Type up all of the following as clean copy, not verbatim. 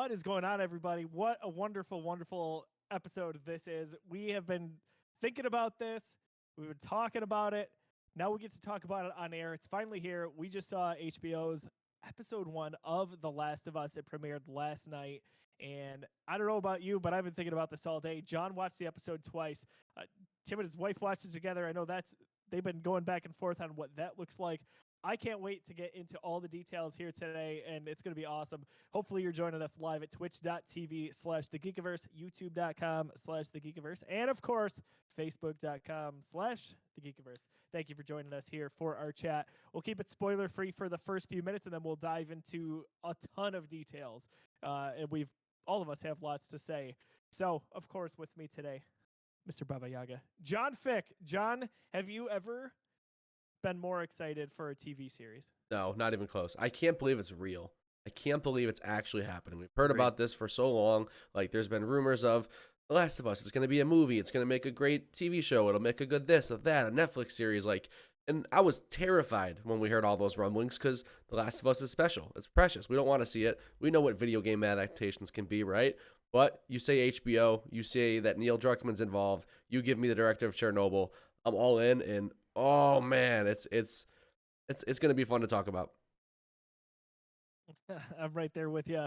What is going on, everybody? What a wonderful, wonderful episode this is. We have been thinking about this, we've been talking about it. Now we get to talk about it on air. It's finally here. We just saw HBO's episode 1 of The Last of Us. It premiered last night. And I don't know about you, but I've been thinking about this all day. John watched the episode twice. Tim and his wife watched it together. I know they've been going back and forth on what that looks like. I can't wait to get into all the details here today, and it's going to be awesome. Hopefully, you're joining us live at twitch.tv/thegeekiverse, youtube.com/thegeekiverse, and of course, facebook.com/thegeekiverse. Thank you for joining us here for our chat. We'll keep it spoiler free for the first few minutes, and then we'll dive into a ton of details. And all of us have lots to say. So, of course, with me today, Mr. Baba Yaga, John Fick. John, have you ever been more excited for a TV series? No, not even close. I can't believe it's real. I can't believe it's actually happening. We've heard about this for so long. Like, there's been rumors of The Last of Us. It's going to be a movie. It's going to make a great TV show. It'll make a good this or that, a Netflix series. And I was terrified when we heard all those rumblings because The Last of Us is special. It's precious. We don't want to see it. We know what video game adaptations can be, right? But you say HBO, you say that Neil Druckmann's involved, you give me the director of Chernobyl, I'm all in, and oh man, it's going to be fun to talk about. I'm right there with you.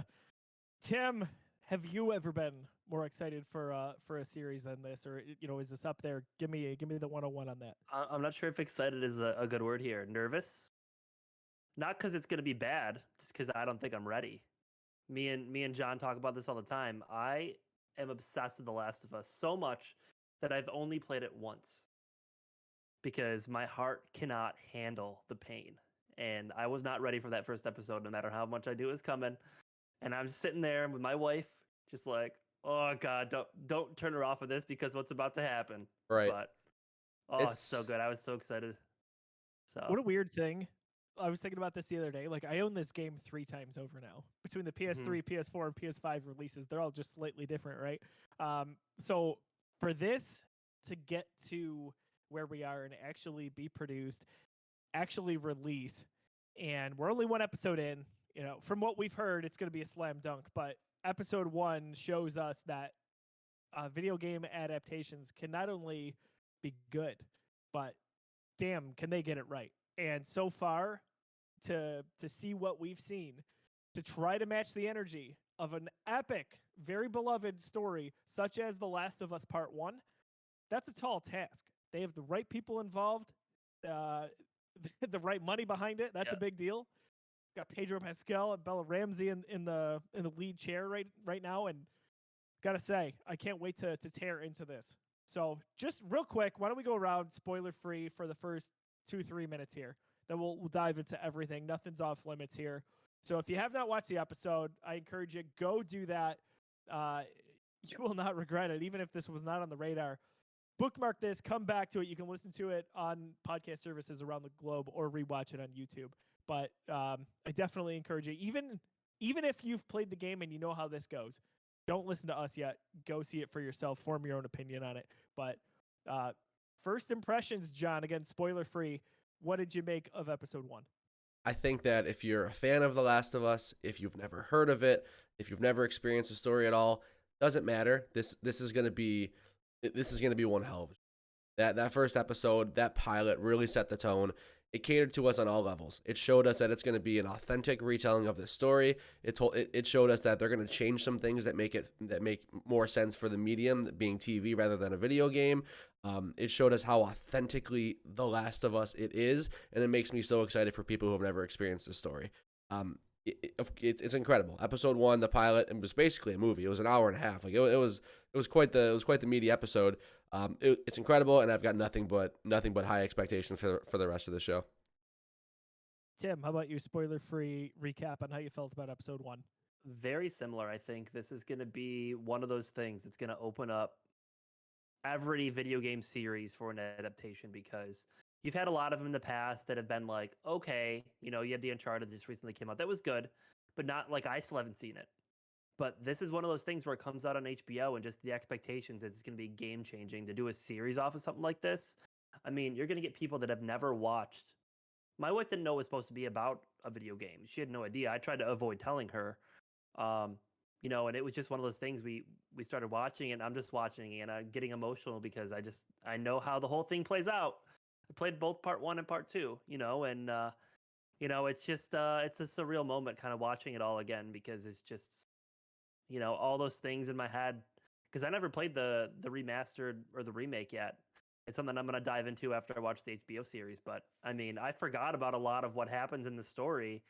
Tim, have you ever been more excited for a series than this, or is this up there? Give me the 101 on that. I'm not sure if excited is a good word here. Nervous, not because it's going to be bad, just because I don't think I'm ready. Me and John talk about this all the time. I am obsessed with The Last of Us so much that I've only played it once because my heart cannot handle the pain. And I was not ready for that first episode, no matter how much I knew it was coming. And I'm just sitting there with my wife, just like, oh God, don't turn her off of this because what's about to happen. Right. But it's so good. I was so excited. So what a weird thing. I was thinking about this the other day. Like, I own this game 3 times over now. Between the PS3, PS4, and PS5 releases, they're all just slightly different, right? So for this to get to where we are and actually be produced, actually release, and we're only 1 episode in, from what we've heard, it's going to be a slam dunk. But episode 1 shows us that video game adaptations can not only be good, but damn, can they get it right? And so far, to see what we've seen, to try to match the energy of an epic, very beloved story such as The Last of Us Part 1, that's a tall task. They have the right people involved, the right money behind it. That's a big deal. Got Pedro Pascal and Bella Ramsey in the lead chair right now, and gotta say, I can't wait to tear into this. So just real quick, why don't we go around spoiler free for the first 2-3 minutes here? Then we'll dive into everything. Nothing's off limits here. So if you have not watched the episode, I encourage you, go do that. You will not regret it, even if this was not on the radar. Bookmark this, come back to it. You can listen to it on podcast services around the globe or rewatch it on YouTube. But I definitely encourage you, even if you've played the game and you know how this goes, don't listen to us yet. Go see it for yourself. Form your own opinion on it. But first impressions, John, again, spoiler free. What did you make of episode 1? I think that if you're a fan of The Last of Us, if you've never heard of it, if you've never experienced the story at all, doesn't matter. This is going to be one hell of a show. That first episode, that pilot really set the tone. It catered to us on all levels. It showed us that it's going to be an authentic retelling of the story. It showed us that they're going to change some things that make more sense for the medium, being TV rather than a video game. It showed us how authentically The Last of Us it is, and it makes me so excited for people who have never experienced this story. It's incredible. Episode 1, the pilot, it was basically a movie. It was an hour and a half. Like it was quite the meaty episode. It's incredible, and I've got nothing but high expectations for the rest of the show. Tim, how about you? Spoiler-free recap on how you felt about episode 1. Very similar. I think this is going to be one of those things. It's going to open up every video game series for an adaptation because you've had a lot of them in the past that have been like, okay, you had the Uncharted that just recently came out. That was good, but not like I still haven't seen it. But this is one of those things where it comes out on HBO and just the expectations is it's going to be game changing to do a series off of something like this. I mean, you're going to get people that have never watched. My wife didn't know it was supposed to be about a video game. She had no idea. I tried to avoid telling her. and it was just one of those things we started watching, and I'm just watching and I'm getting emotional because I know how the whole thing plays out. I played both part 1 and part 2, and it's just it's a surreal moment kind of watching it all again because it's just all those things in my head because I never played the remastered or the remake yet. It's something I'm going to dive into after I watch the HBO series, but I mean, I forgot about a lot of what happens in the story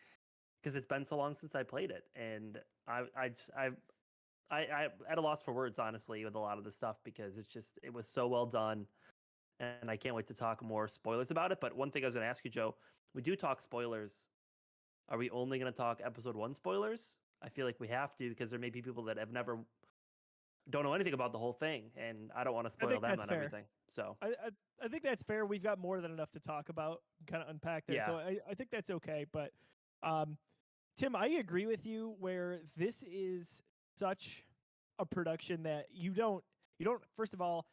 because it's been so long since I played it, and I at a loss for words, honestly, with a lot of the stuff because it was so well done, and I can't wait to talk more spoilers about it. But one thing I was going to ask you, Joe, we do talk spoilers. Are we only going to talk episode 1 spoilers? I feel like we have to because there may be people that don't know anything about the whole thing, and I don't want to I spoil think them that's on fair. everything. So I think that's fair. We've got more than enough to talk about, kind of unpack there. Yeah. So I think that's okay. But Tim, I agree with you where this is such a production that you don't first of all,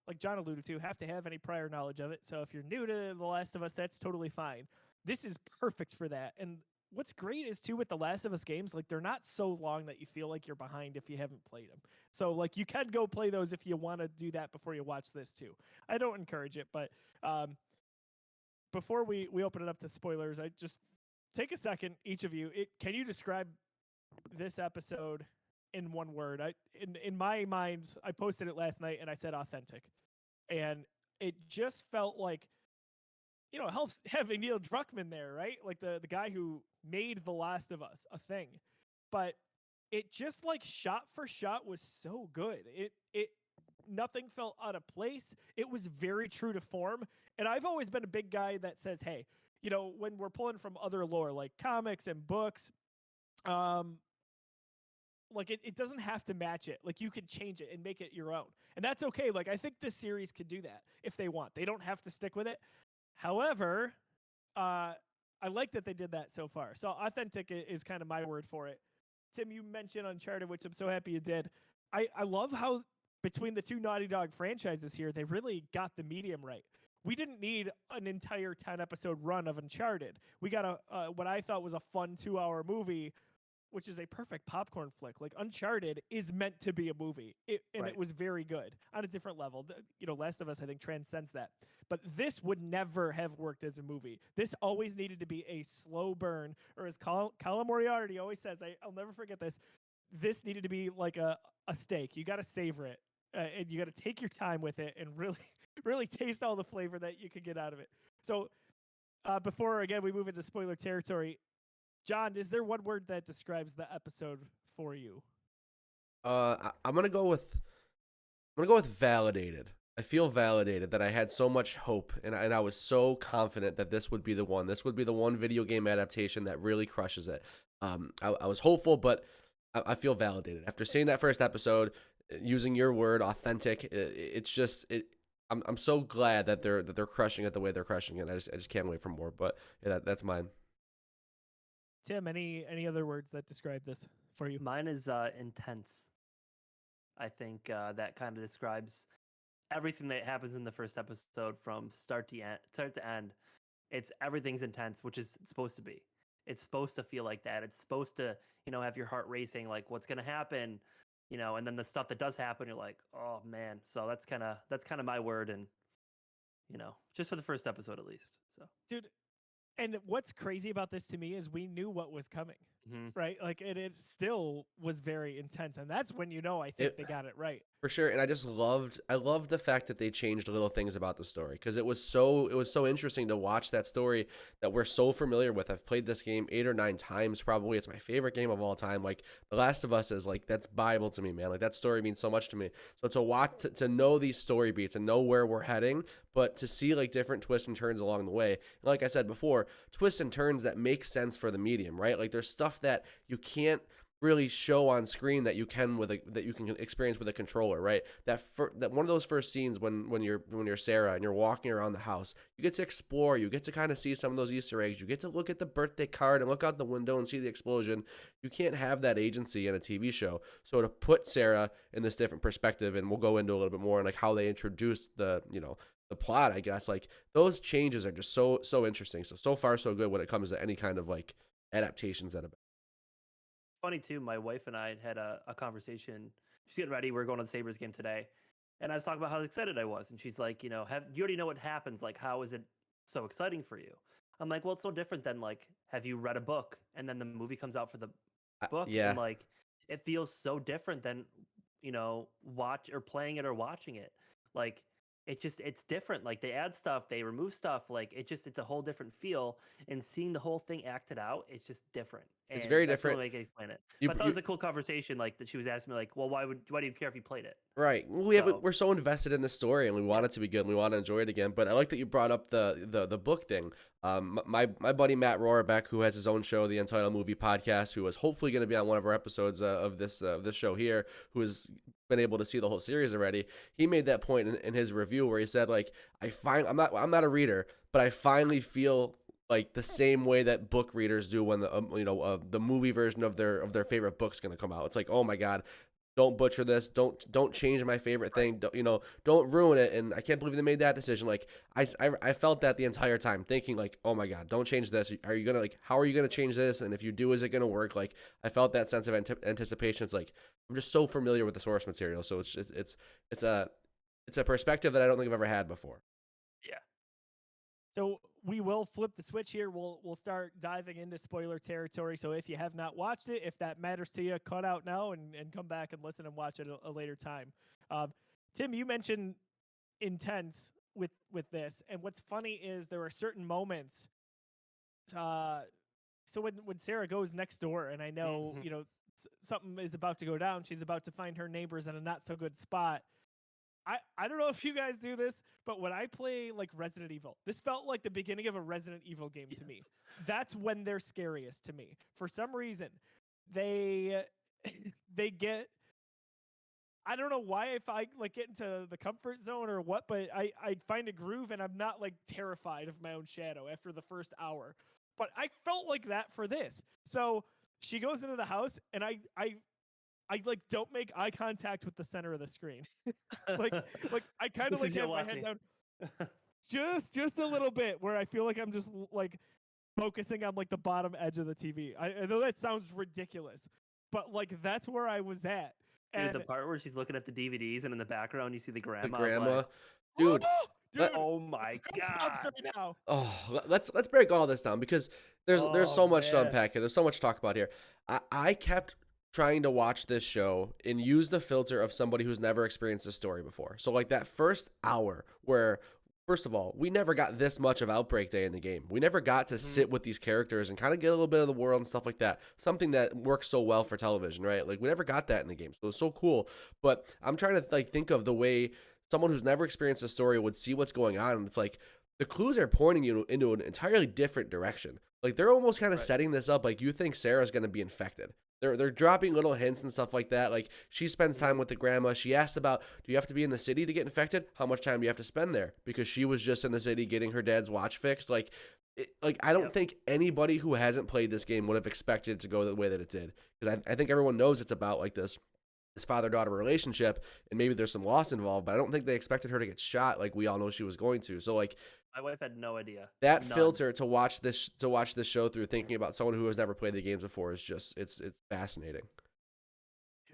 like John alluded to, have to have any prior knowledge of it. So if you're new to The Last of Us, that's totally fine. This is perfect for that. And what's great is too with The Last of Us games, like they're not so long that you feel like you're behind if you haven't played them. So like you can go play those if you want to do that before you watch this too. I don't encourage it, but before we open it up to spoilers, I just take a second, each of you. Can you describe this episode in one word? In my mind, I posted it last night and I said authentic, and it just felt like it helps having Neil Druckmann there, right? Like the guy who made The Last of Us a thing, but it just like shot for shot was so good. It nothing felt out of place. It was very true to form. And I've always been a big guy that says, hey, when we're pulling from other lore like comics and books, like it doesn't have to match it. Like you could change it and make it your own. And that's okay. Like I think this series could do that if they want. They don't have to stick with it. However, I like that they did that so far. So authentic is kind of my word for it. Tim, you mentioned Uncharted, which I'm so happy you did. I love how between the two Naughty Dog franchises here, they really got the medium right. We didn't need an entire 10-episode run of Uncharted. We got what I thought was a fun 2-hour movie, which is a perfect popcorn flick. Like Uncharted is meant to be a movie, It was very good on a different level. Last of Us I think transcends that. But this would never have worked as a movie. This always needed to be a slow burn, or as Colin Moriarty always says, I'll never forget this. This needed to be like a steak. You got to savor it, and you got to take your time with it and really, really taste all the flavor that you could get out of it. So before again we move into spoiler territory, John, is there one word that describes the episode for you? I'm gonna go with validated. I feel validated that I had so much hope and I was so confident that this would be the one. This would be the one video game adaptation that really crushes it. I was hopeful, but I feel validated after seeing that first episode. Using your word, authentic. I'm so glad that they're crushing it the way they're crushing it. I just can't wait for more. But yeah, that's mine. Tim, any other words that describe this for you? Mine is intense. I think that kind of describes everything that happens in the first episode from start to end. Everything's intense, which is supposed to be. It's supposed to feel like that. It's supposed to, have your heart racing, like what's going to happen, and then the stuff that does happen, you're like, oh man. So that's kind of my word, and just for the first episode at least. So, dude, and what's crazy about this to me is we knew what was coming, right? Like it still was very intense, and that's when I think they got it right. For sure. And I loved the fact that they changed little things about the story because it was so interesting to watch that story that we're so familiar with. I've played this game 8 or 9 times probably. It's my favorite game of all time. Like The Last of Us is like, that's Bible to me, man. Like that story means so much to me. So to watch, to know these story beats and know where we're heading, but to see like different twists and turns along the way. And like I said before, twists and turns that make sense for the medium, right? Like there's stuff that you can't really show on screen that you can that you can experience with a controller, right? That one of those first scenes when you're Sarah and you're walking around the house, you get to explore, you get to kind of see some of those Easter eggs, you get to look at the birthday card and look out the window and see the explosion. You can't have that agency in a TV show. So to put Sarah in this different perspective, and we'll go into a little bit more on like how they introduced the plot, I guess, like those changes are just so interesting. So far so good when it comes to any kind of like adaptations that have. funny too. My wife and I had a conversation. She's getting ready. We're going to the Sabres game today, and I was talking about how excited I was, and she's like, have you already know what happens? Like, how is it so exciting for you? I'm like, well, it's no different than like, have you read a book and then the movie comes out for the book, and Yeah, like, it feels so different than watch or playing it or watching it. Like, it's different. Like, they add stuff, they remove stuff. Like, it's a whole different feel, and seeing the whole thing acted out, it's just different. it's And very that's the different. only way I can explain it. You, But I thought it you was a cool conversation. Like, that she was asking me, like, well, why do you care if you played it? Right. So We're so invested in the story and we want it to be good and we want to enjoy it again. But I like that you brought up the book thing. My buddy Matt Rohrbeck, who has his own show, the Untitled Movie Podcast, who is hopefully going to be on one of our episodes of this show here, who has been able to see the whole series already. He made that point in his review where he said, like, I'm not a reader, but I finally feel like the same way that book readers do when the movie version of their favorite book's going to come out. It's like, oh my God, don't butcher this. Don't change my favorite thing. Don't ruin it. And I can't believe they made that decision. Like, I felt that the entire time, thinking like, oh my God, don't change this. Are you gonna, like, how are you gonna change this? And if you do, is it gonna work? Like, I felt that sense of anticipation. It's like, I'm just so familiar with the source material, so it's a perspective that I don't think I've ever had before. yeah. So we will flip the switch here. We'll start diving into spoiler territory. So if you have not watched it, if that matters to you, cut out now and come back and listen and watch it a later time. Tim, you mentioned intense with this, and what's funny is there are certain moments. So when Sarah goes next door, and I know something is about to go down, she's about to find her neighbors in a not so good spot. I don't know if you guys do this, but when I play like Resident Evil, this felt like the beginning of a Resident Evil game to me. That's when they're scariest to me. For some reason, they get, I don't know why, if I like get into the comfort zone or what, but I find a groove and I'm not like terrified of my own shadow after the first hour. But I felt like that for this. So she goes into the house and I like don't make eye contact with the center of the screen. like I kind of like have my head down just a little bit, where I feel like I'm just like focusing on like the bottom edge of the TV. I know that sounds ridiculous, but like that's where I was at. Dude, the part where she's looking at the DVDs and in the background you see the grandma. The grandma, like, dude. Dude, oh my God. Right now. Oh, let's break all this down, because there's so much to unpack here. There's so much to talk about here. I kept trying to watch this show and use the filter of somebody who's never experienced this story before. So like that first hour where, first of all, we never got this much of Outbreak Day in the game. We never got to sit with these characters and kind of get a little bit of the world and stuff like that. Something that works so well for television, right? Like, we never got that in the game. So it was so cool. But I'm trying to like think of the way someone who's never experienced a story would see what's going on. And it's like, the clues are pointing you into an entirely different direction. Like, they're almost kind of setting this up like you think Sarah's going to be infected. They're dropping little hints and stuff like that. Like, she spends time with the grandma. She asked about, do you have to be in the city to get infected? How much time do you have to spend there? Because she was just in the city getting her dad's watch fixed. Like, I don't think anybody who hasn't played this game would have expected it to go the way that it did. Because I think everyone knows it's about like this father-daughter relationship, and maybe there's some loss involved, but I don't think they expected her to get shot like we all know she was going to. So like, my wife had no idea. That filter to watch this show through, thinking about someone who has never played the games before, is just it's fascinating.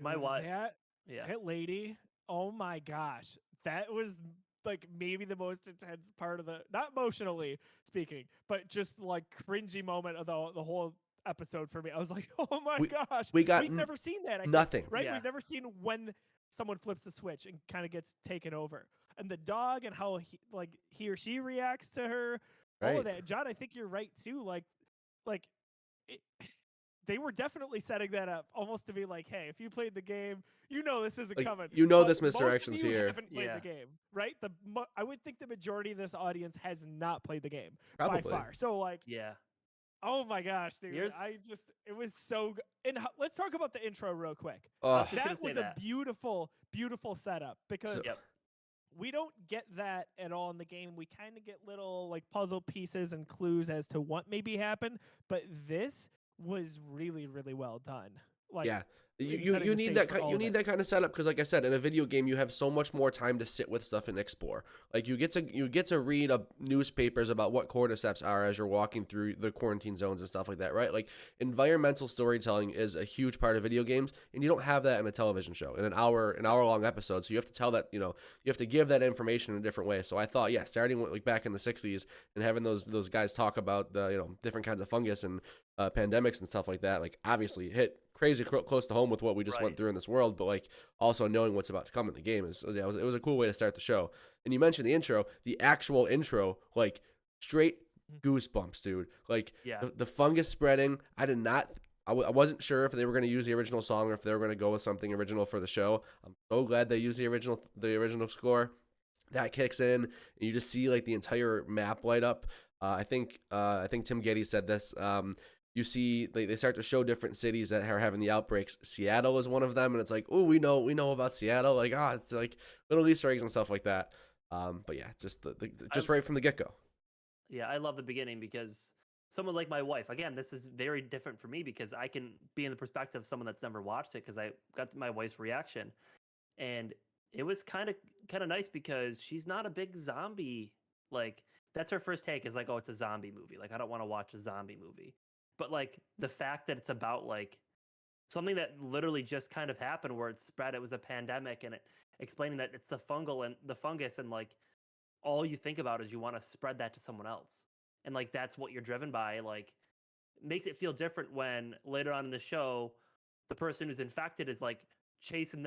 My wife, that lady, oh my gosh, that was like maybe the most intense part of the, not emotionally speaking, but just like cringy moment of the whole episode for me. I was like, oh my gosh, we've never seen that. Nothing, right? Yeah. We've never seen when someone flips the switch and kind of gets taken over. And the dog and how he or she reacts to her, all of that. John, I think you're right too. They were definitely setting that up almost to be like, hey, if you played the game, you know this isn't coming. You know, but this misdirection's most of you here. haven't played the game, right? I would think the majority of this audience has not played the game Probably. by far. So like, yeah. Oh my gosh, dude! It was so good. And let's talk about the intro real quick. That was a beautiful, beautiful setup, because we don't get that at all in the game. We kind of get little like puzzle pieces and clues as to what maybe happened, but this was really, really well done. Like, yeah, You need that kind of setup because, like I said, in a video game you have so much more time to sit with stuff and explore. Like you get to read newspapers about what cordyceps are as you're walking through the quarantine zones and stuff like that, right? Like environmental storytelling is a huge part of video games, and you don't have that in a television show in an hour long episode. So you have to tell that you have to give that information in a different way. So I thought, yeah, starting with, like back in the '60s and having those guys talk about the different kinds of fungus and pandemics and stuff like that, like obviously hit crazy close to home with what we just went through in this world, but like also knowing what's about to come in the game it was a cool way to start the show. And you mentioned the actual intro, like straight goosebumps, dude. Like the fungus spreading. I wasn't sure if they were going to use the original song or if they were going to go with something original for the show. I'm so glad they used the original score. That kicks in, and you just see like the entire map light up. I think Tim Getty said this. You see they start to show different cities that are having the outbreaks. Seattle is one of them, and it's like, oh, we know about Seattle. Like, it's like little Easter eggs and stuff like that. But yeah, just right from the get go. Yeah, I love the beginning because someone like my wife. Again, this is very different for me because I can be in the perspective of someone that's never watched it because I got my wife's reaction, and it was kind of nice because she's not a big zombie. Like that's her first take is like, oh, it's a zombie movie. Like I don't want to watch a zombie movie. But like the fact that it's about like something that literally just kind of happened where it spread, it was a pandemic, and it explaining that it's the fungus, and like all you think about is you want to spread that to someone else, and like that's what you're driven by. Like makes it feel different when later on in the show, the person who's infected is like chasing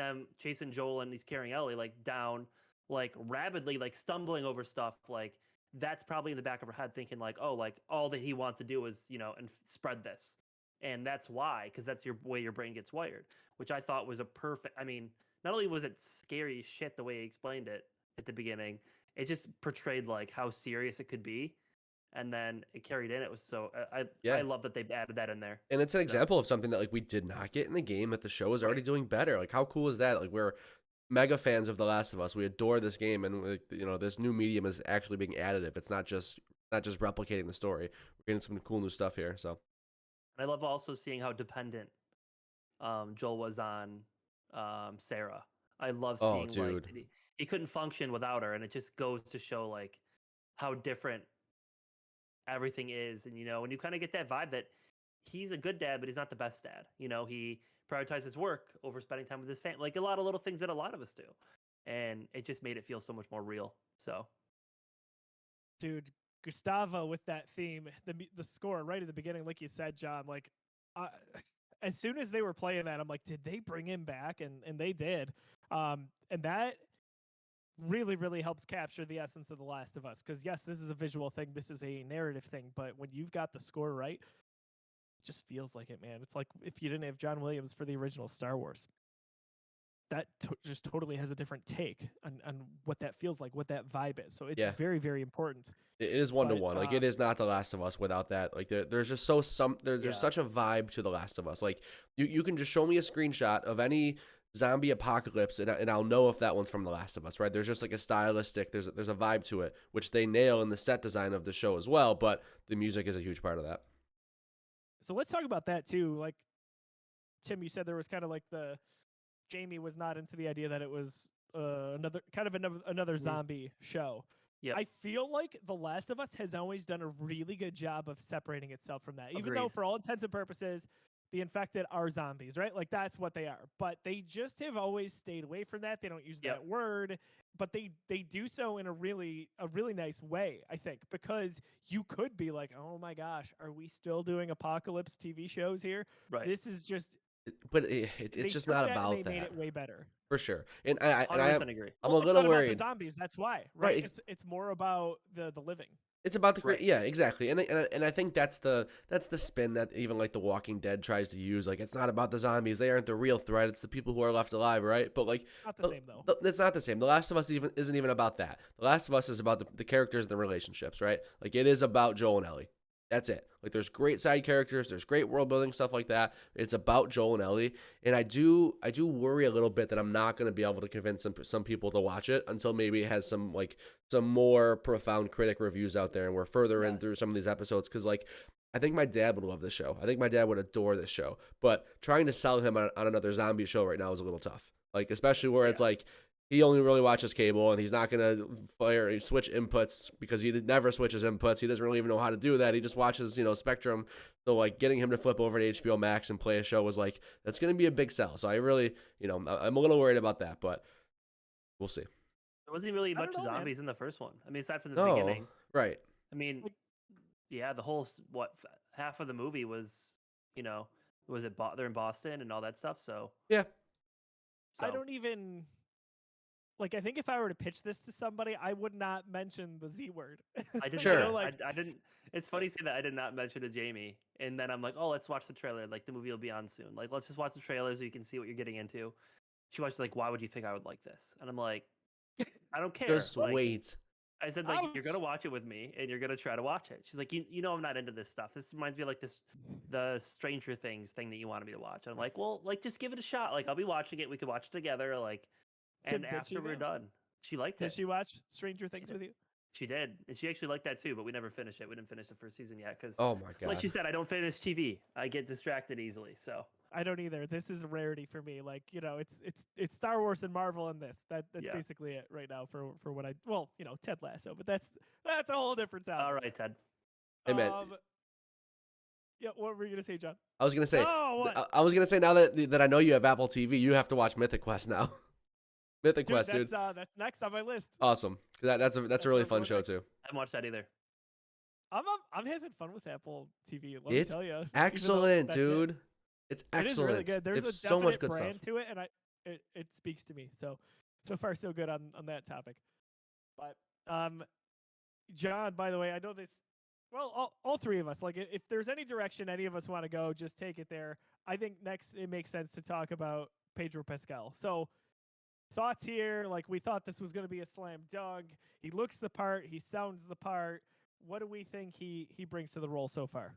Joel, and he's carrying Ellie like down like rapidly, like stumbling over stuff like. That's probably in the back of her head thinking like, oh, like all that he wants to do is, and spread this. And that's why, because that's your way your brain gets wired, which I thought was a perfect, I mean, not only was it scary shit the way he explained it at the beginning, it just portrayed like how serious it could be. And then it carried in. It was so, I love that they added that in there. And it's an example of something that like we did not get in the game that the show is already doing better. Like how cool is that? Like we're mega fans of The Last of Us. We adore this game, and this new medium is actually being additive. It's not just replicating the story. We're getting some cool new stuff here. So, I love also seeing how dependent Joel was on Sarah. I love seeing like he couldn't function without her, and it just goes to show like how different everything is. And when you kind of get that vibe that he's a good dad, but he's not the best dad. He prioritizes work over spending time with his family, like a lot of little things that a lot of us do, and it just made it feel so much more real. So, dude, Gustavo with that theme, the score right at the beginning, like you said, John, like as soon as they were playing that, I'm like, did they bring him back? And they did, and that really, really helps capture the essence of The Last of Us. Because yes, this is a visual thing, this is a narrative thing, but when you've got the score right, just feels like it, man. It's like if you didn't have John Williams for the original Star Wars. That just totally has a different take on what that feels like, what that vibe is. So it's very, very important. It is one-to-one. Like it is not The Last of Us without that. Like there's just there's such a vibe to The Last of Us. Like you can just show me a screenshot of any zombie apocalypse and I'll know if that one's from The Last of Us, right? There's just like a stylistic, there's a vibe to it, which they nail in the set design of the show as well. But the music is a huge part of that. So let's talk about that too. Like Tim, you said there was kind of like Jamie was not into the idea that it was another zombie show. Yeah, I feel like The Last of Us has always done a really good job of separating itself from that. Agreed. Even though for all intents and purposes, the infected are zombies, right? Like that's what they are. But they just have always stayed away from that. They don't use that word, but they do so in a really nice way, I think, because you could be like, oh my gosh, are we still doing apocalypse TV shows here? Right. This is just. But it's just not about that. They made it way better. For sure. And I agree. I'm a little worried. About the zombies, that's why, right? It's more about the living. It's about the yeah, exactly. And I think that's the spin that even like The Walking Dead tries to use. Like it's not about the zombies. They aren't the real threat. It's the people who are left alive, right? But like not the same though. It's not the same. The Last of Us isn't even about that. The Last of Us is about the characters and the relationships, right? Like it is about Joel and Ellie. That's it. Like there's great side characters, there's great world building, stuff like that. It's about Joel and Ellie, and I do worry a little bit that I'm not going to be able to convince some people to watch it until maybe it has some more profound critic reviews out there, and we're further in through some of these episodes. Because like I think my dad would love this show. I think my dad would adore this show. But trying to sell him on another zombie show right now is a little tough. Like, especially where it's like he only really watches cable and he's not gonna switch inputs because he never switches inputs. He doesn't really even know how to do that. He just watches, Spectrum. So like getting him to flip over to HBO Max and play a show was like that's gonna be a big sell. So I really, I'm a little worried about that, but we'll see. There wasn't really I much don't know, man. zombies in the first one. I mean, aside from the No, beginning. right. I mean, yeah, the whole half of the movie was, was it they're in Boston and all that stuff. So Yeah. so I don't even like. I think if I were to pitch this to somebody, I would not mention the Z word. I didn't. Sure. I didn't. It's funny to say that I did not mention to Jamie, and then I'm like, oh, let's watch the trailer. Like the movie will be on soon. Like let's just watch the trailer so you can see what you're getting into. She watched like, why would you think I would like this? And I'm like, I don't care. Just like, wait. I said like you're Ouch. gonna watch it with me, and you're gonna try to watch it. She's like, you know, I'm not into this stuff. This reminds me of like the Stranger Things thing that you wanted me to watch. I'm like, well, like just give it a shot. Like I'll be watching it. We could watch it together. Like, Tim, and did she after we're though? done, she liked Did it. she watch Stranger Things did. with you? She did, and she actually liked that too. But we never finished it. We didn't finish the first season yet because, Oh my god. like you said, I don't finish TV. I get distracted easily. So I don't either. This is a rarity for me. Like, it's Star Wars and Marvel and this. That's Yeah. basically it right now for what I Ted Lasso, but that's a whole different topic. all right, Ted. Hey, man. Yeah, what were you gonna say, John? I was gonna say. Oh, what? I was gonna say now that I know you have Apple TV, you have to watch Mythic Quest now. Mythic Quest, dude. That's next on my list. Awesome. That's a That's really what I'm fun going show next. too. I haven't watched that either. I'm having fun with Apple TV. Let It's me tell you, even though excellent, that's it. dude. It's It is excellent. really good. There's It's a so much definite good stuff. brand to it, and it speaks to me. So far so good on that topic. But John, by the way, I know this. Well, all three of us. Like, if there's any direction any of us want to go, just take it there. I think next it makes sense to talk about Pedro Pascal. So thoughts here. Like, we thought this was going to be a slam dunk. He looks the part. He sounds the part. What do we think he brings to the role so far?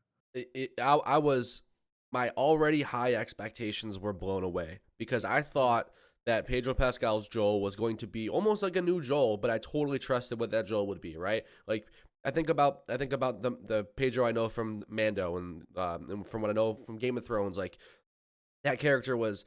My already high expectations were blown away because I thought that Pedro Pascal's Joel was going to be almost like a new Joel, but I totally trusted what that Joel would be, right? Like I think about the Pedro I know from Mando and from what I know from Game of Thrones, like that character was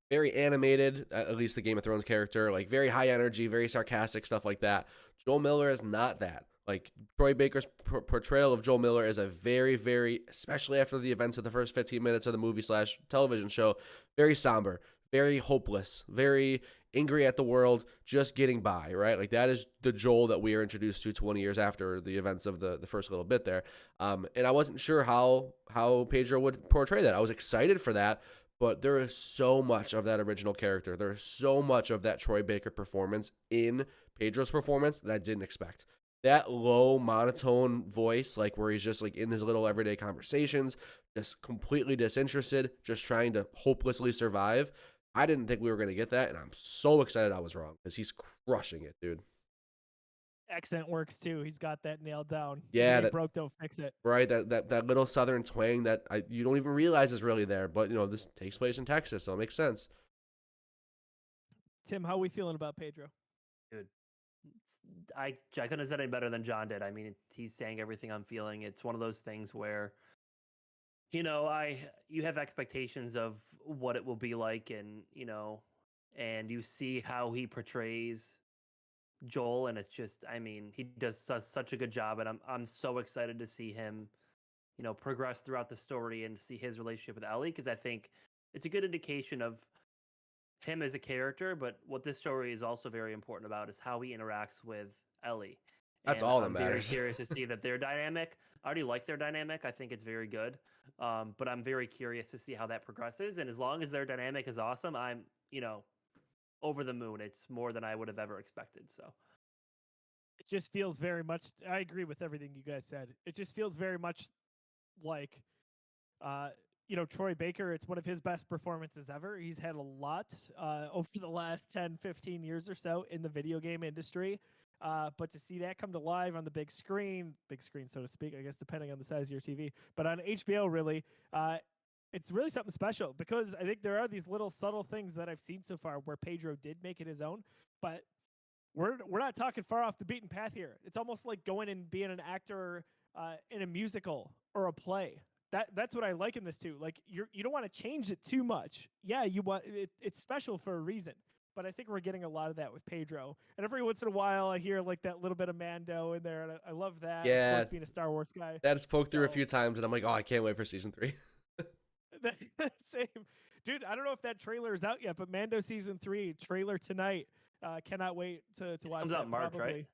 very animated, at least the Game of Thrones character, like very high energy, very sarcastic, stuff like that. Joel Miller is not that. Like Troy Baker's portrayal of Joel Miller is a very, very, especially after the events of the first 15 minutes of the movie / television show, very somber, very hopeless, very angry at the world, just getting by, right? Like that is the Joel that we are introduced to 20 years after the events of the first little bit there. And I wasn't sure how Pedro would portray that. I was excited for that, but there is so much of that original character. There's so much of that Troy Baker performance in Pedro's performance that I didn't expect. That low monotone voice, like where he's just like in his little everyday conversations, just completely disinterested, just trying to hopelessly survive. I didn't think we were going to get that, and I'm so excited I was wrong because he's crushing it, dude. Accent works too. He's got that nailed down. Yeah, that broke, don't fix it. Right, that little southern twang that you don't even realize is really there, but this takes place in Texas, so it makes sense. Tim, how are we feeling about Pedro? Dude, I couldn't have said any better than John did. I mean, he's saying everything I'm feeling. It's one of those things where, you have expectations of what it will be like, and and you see how he portrays Joel, and it's just, I mean, he does such a good job, and I'm so excited to see him, progress throughout the story and see his relationship with Ellie, because I think it's a good indication of him as a character, but what this story is also very important about is how he interacts with Ellie. That's And all that I'm matters. very curious to see that their dynamic. I already like their dynamic. I think it's very good. But I'm very curious to see how that progresses. And as long as their dynamic is awesome, I'm, over the moon. It's more than I would have ever expected. So It just feels very much. I agree with everything you guys said. It just feels very much like, Troy Baker. It's one of his best performances ever. He's had a lot over the last 10, 15 years or so in the video game industry. But to see that come to live on the big screen, so to speak, I guess, depending on the size of your TV, but on HBO, really, it's really something special, because I think there are these little subtle things that I've seen so far where Pedro did make it his own, but we're not talking far off the beaten path here. It's almost like going and being an actor in a musical or a play. That's what I like in this too. Like you don't want to change it too much. Yeah, you want it's special for a reason. But I think we're getting a lot of that with Pedro. And every once in a while, I hear like that little bit of Mando in there, and I love that. Of Yeah, course, being a Star Wars guy. that has poked through a So- few times, and I'm like, oh, I can't wait for season 3. Same, dude. I don't know if that trailer is out yet, but Mando season 3 trailer tonight. Cannot wait to watch comes that. out in March, probably. right?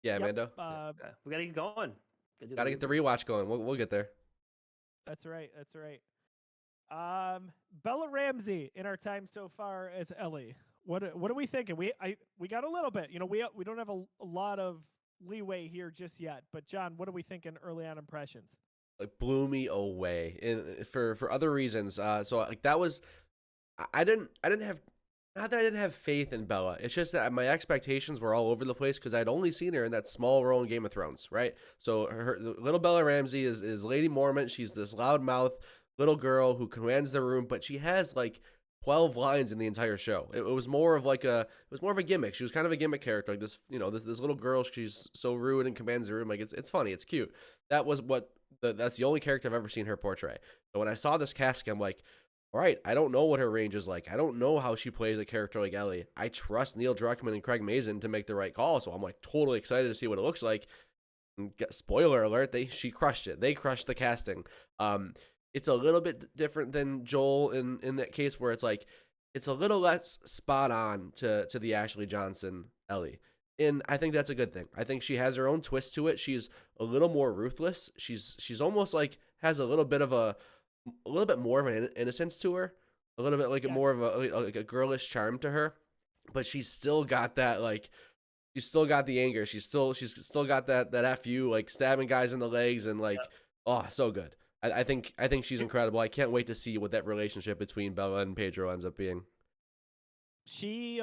Yeah, Yep, Mando. Okay. We gotta get going. Gotta get the rewatch going. We'll get there. That's right. That's right. Bella Ramsey in our time so far as Ellie. What are we thinking? We got a little bit. You know, we don't have a lot of leeway here just yet. But John, what are we thinking early on impressions? Like blew me away, and for other reasons. So like that was, I didn't have. Not that I didn't have faith in Bella. It's just that my expectations were all over the place because I'd only seen her in that small role in Game of Thrones, right? So little Bella Ramsey is Lady Mormont. She's this loudmouth little girl who commands the room, but she has like 12 lines in the entire show. It was more of a gimmick. She was kind of a gimmick character, like this, this little girl. She's so rude and commands the room. Like it's funny, it's cute. That's the only character I've ever seen her portray. So when I saw this casting, I'm like, all right, I don't know what her range is like. I don't know how she plays a character like Ellie. I trust Neil Druckmann and Craig Mazin to make the right call, so I'm like totally excited to see what it looks like. And spoiler alert, she crushed it. They crushed the casting. It's a little bit different than Joel in that case where it's like it's a little less spot on to the Ashley Johnson Ellie. And I think that's a good thing. I think she has her own twist to it. She's a little more ruthless. She's almost like has a little bit more of an innocence to her, a little bit like more of a girlish charm to her, but she's still got that she's still got the anger. She's still got that fu like stabbing guys in the legs and oh, so good. I think she's incredible. I can't wait to see what that relationship between Bella and Pedro ends up being. She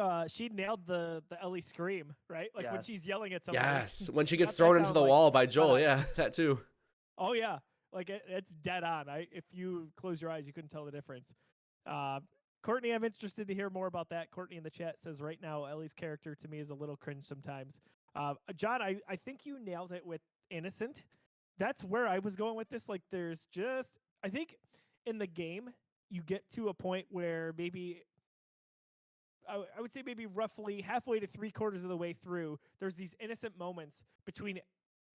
nailed the Ellie scream, right? Like when she's yelling at somebody. Yes, when she gets thrown into the wall by Joel. Yeah, that too. Oh yeah. Like it's dead on. If you close your eyes, you couldn't tell the difference. Courtney, I'm interested to hear more about that. Courtney in the chat says right now Ellie's character to me is a little cringe sometimes. John, I think you nailed it with innocent. That's where I was going with this. Like there's just, I think in the game you get to a point where maybe I would say maybe roughly halfway to 3/4 of the way through, there's these innocent moments between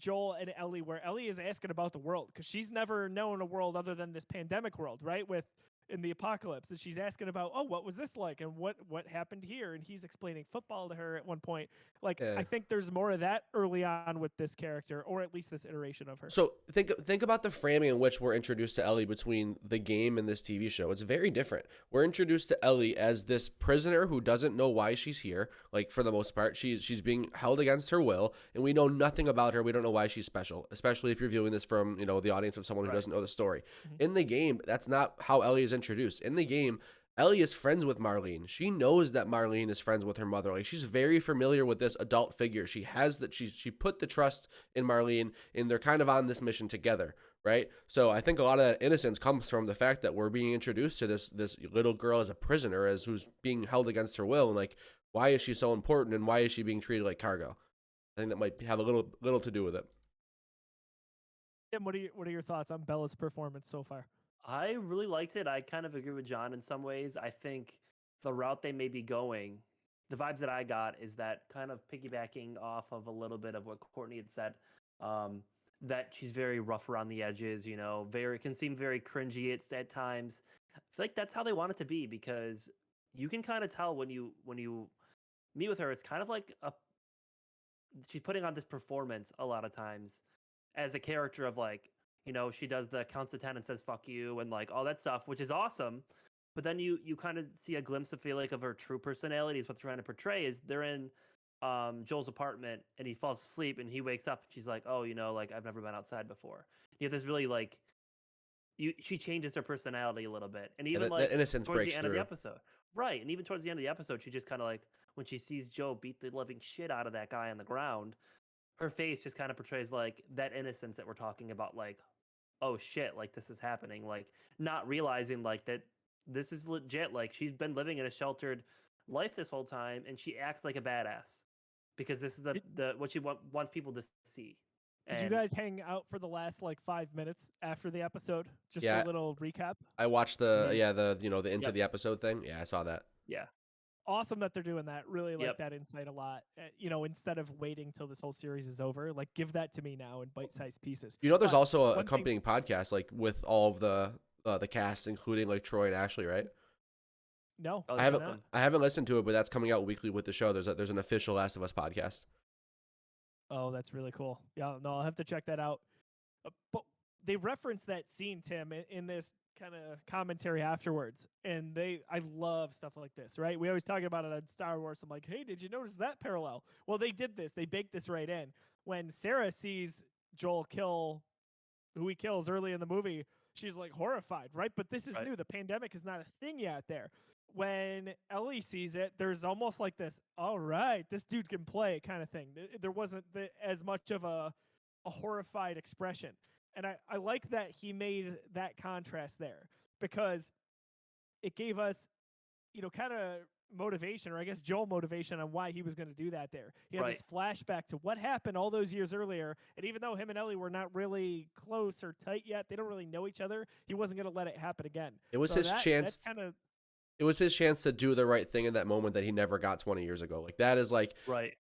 Joel and Ellie where Ellie is asking about the world because she's never known a world other than this pandemic world, right? In the apocalypse, and she's asking about, oh, what was this like, and what happened here, and he's explaining football to her at one point. Like, I think there's more of that early on with this character, or at least this iteration of her. So think about the framing in which we're introduced to Ellie between the game and this TV show. It's very different. We're introduced to Ellie as this prisoner who doesn't know why she's here. Like for the most part, she's being held against her will, and we know nothing about her. We don't know why she's special, especially if you're viewing this from the audience of someone who doesn't know the story. Mm-hmm. In the game, that's not how Ellie is introduced. In the game, Ellie is friends with Marlene. She knows that Marlene is friends with her mother. Like she's very familiar with this adult figure. She has that. She put the trust in Marlene, and they're kind of on this mission together, right? So I think a lot of that innocence comes from the fact that we're being introduced to this little girl as a prisoner, as who's being held against her will, and like why is she so important, and why is she being treated like cargo? I think that might have a little to do with it. Tim, what are your thoughts on Bella's performance so far? I really liked it. I kind of agree with John in some ways. I think the route they may be going, the vibes that I got is that kind of piggybacking off of a little bit of what Courtney had said, that she's very rough around the edges, can seem very cringy at times. I feel like that's how they want it to be because you can kind of tell when you meet with her, it's kind of like she's putting on this performance a lot of times as a character of like, she does the counts to 10 and says fuck you and like all that stuff, which is awesome. But then you kind of see a glimpse of of her true personality is what they're trying to portray. Is they're in Joel's apartment and he falls asleep and he wakes up and she's like, oh, like I've never been outside before. You have this really like she changes her personality a little bit. And even the innocence towards breaks the end through. of the episode. Right. And even towards the end of the episode, she just kind of like when she sees Joe beat the living shit out of that guy on the ground, her face just kind of portrays like that innocence that we're talking about, like, oh shit, like this is happening, like not realizing like that this is legit, like she's been living in a sheltered life this whole time and she acts like a badass because this is the what she wants people to see. Did you And guys hang out for the last like 5 minutes after the episode? Just Yeah, a little recap. I watched the Mhm. the into Yep. the episode thing. Yeah, I saw that. Yeah. Awesome that they're doing that. Really like Yep. that insight a lot. Instead of waiting till this whole series is over, like give that to me now in bite-sized pieces. There's But also a one thing, accompanying podcast like with all of the cast, including like Troy and Ashley, right? no, Oh, I I haven't did awesome. not. I haven't listened to it, but that's coming out weekly with the show. There's an official Last of Us podcast. Oh, that's really cool. Yeah, no, I'll have to check that out. But they reference that scene, Tim, in this kind of commentary afterwards, and I love stuff like this, right? We always talk about it on Star Wars. I'm like, hey, did you notice that parallel? Well, they did this. They baked this right in. When Sarah sees Joel kill who he kills early in the movie, she's like horrified, right? But this is Right. new. The pandemic is not a thing yet there. When Ellie sees it, there's almost like this, all right, this dude can play kind of thing. There wasn't as much of a horrified expression. And I like that he made that contrast there because it gave us, kind of motivation, or I guess Joel motivation on why he was going to do that there. He had Right. this flashback to what happened all those years earlier. And even though him and Ellie were not really close or tight yet, they don't really know each other, he wasn't going to let it happen again. It was So his chance. That kind of, It was his chance to do the right thing in that moment that he never got 20 years ago. Like that is like Right.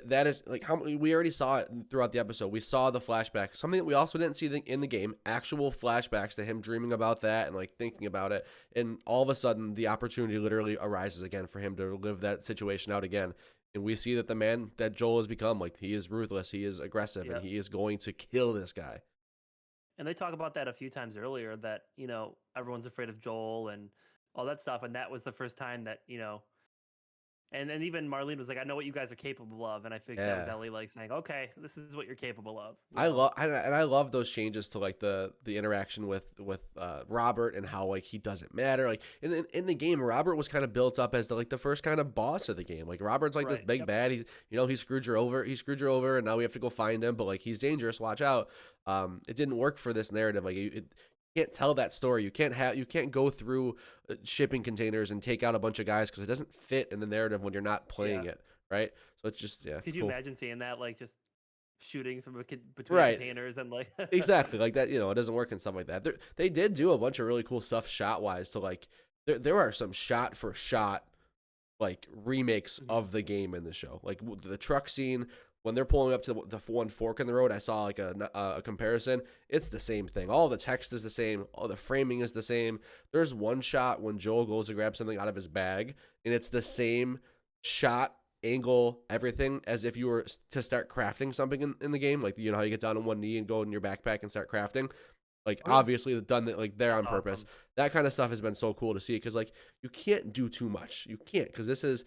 that is like how we already saw it throughout the episode. We saw the flashback, something that we also didn't see in the game, actual flashbacks to him dreaming about that and like thinking about it. And all of a sudden, the opportunity literally arises again for him to live that situation out again. And we see that the man that Joel has become, like he is ruthless, he is aggressive, Yep. and he is going to kill this guy. And they talk about that a few times earlier that, everyone's afraid of Joel and all that stuff. And that was the first time that, and then even Marlene was like, I know what you guys are capable of. And I think that was Yeah. Ellie like saying, okay, this is what you're capable of. you I know? love and I love those changes to like the interaction with Robert and how like he doesn't matter. Like in the game, Robert was kind of built up as the first kind of boss of the game. Like Robert's like this Right, big yep. bad. He screwed you over. He screwed you over, and now we have to go find him. But like he's dangerous. Watch out. It didn't work for this narrative. Like you can't tell that story. You can't go through shipping containers and take out a bunch of guys because it doesn't fit in the narrative when you're not playing Yeah. it. Right. So it's just Could you cool. imagine seeing that, like just shooting from between Right. containers and like Exactly, like that, it doesn't work and stuff like that. They did do a bunch of really cool stuff shot wise to like there are some shot for shot like remakes Mhm. of the game in the show. Like the truck scene when they're pulling up to the one fork in the road, I saw like a comparison. It's the same thing. All the text is the same. All the framing is the same. There's one shot when Joel goes to grab something out of his bag, and it's the same shot, angle, everything as if you were to start crafting something in the game. Like how you get down on one knee and go in your backpack and start crafting. Like Oh, yeah. obviously done that like there on That's purpose. awesome. That kind of stuff has been so cool to see because like you can't do too much. You can't because this is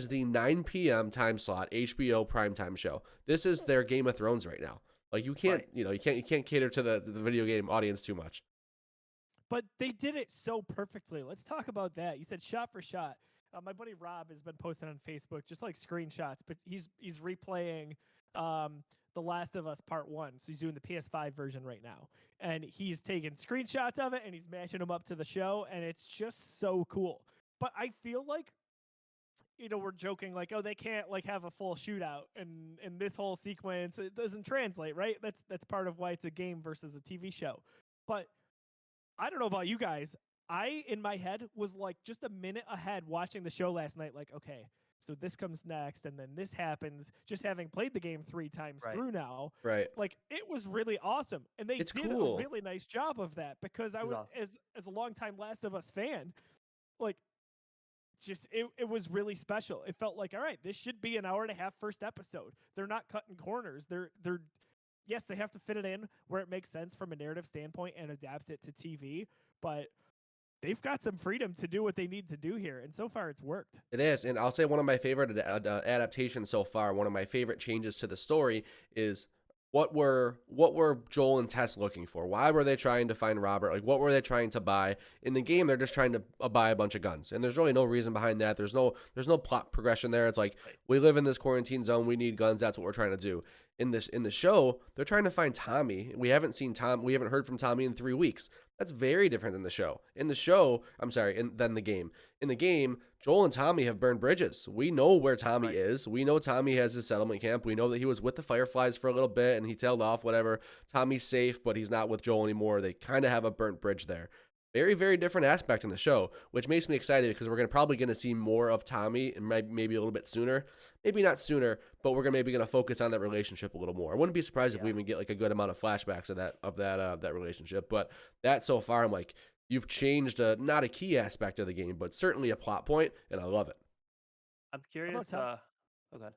the 9 p.m. time slot HBO primetime show. This is their Game of Thrones right now. Like you can't Right. you can't cater to the video game audience too much. But they did it so perfectly. Let's talk about that. You said shot for shot. My buddy Rob has been posting on Facebook just like screenshots, but he's replaying The Last of Us Part 1. So he's doing the PS5 version right now. And he's taking screenshots of it and he's matching them up to the show, and it's just so cool. But I feel like we're joking like, oh, they can't like have a full shootout and this whole sequence, it doesn't translate, right? That's part of why it's a game versus a TV show. But I don't know about you guys. I, in my head, was like just a minute ahead watching the show last night. Like, okay, so this comes next, and then this happens. Just having played the game 3 times Right. through now, Right. like it was really awesome, and they It's did cool. a really nice job of that because I It was would, awesome. as a longtime Last of Us fan, like just it was really special. It felt like, all right, this should be an hour and a half first episode. They're not cutting corners. They're yes, they have to fit it in where it makes sense from a narrative standpoint and adapt it to TV, but they've got some freedom to do what they need to do here, and so far it's worked. It is, and I'll say one of my favorite adaptations so far. One of my favorite changes to the story is what were Joel and Tess looking for? Why were they trying to find Robert? Like, what were they trying to buy? In the game, they're just trying to buy a bunch of guns, and there's really no reason behind that. There's no plot progression there. It's like Right. we live in this quarantine zone. We need guns. That's what we're trying to do. In the show, they're trying to find Tommy. We haven't heard from Tommy in 3 weeks. That's very different than the show. Than the game. In the game, Joel and Tommy have burned bridges. We know where Tommy is. We know Tommy has his settlement camp. We know that he was with the Fireflies for a little bit and he tailed off, whatever. Tommy's safe, but he's not with Joel anymore. They kind of have a burnt bridge there. Very, very different aspect in the show, which makes me excited because we're probably going to see more of Tommy and maybe a little bit sooner. Maybe not sooner, but we're maybe going to focus on that relationship a little more. I wouldn't be surprised if we even get like a good amount of flashbacks of that relationship. But that so far, I'm like, you've changed not a key aspect of the game, but certainly a plot point, and I love it. I'm curious. How Oh god.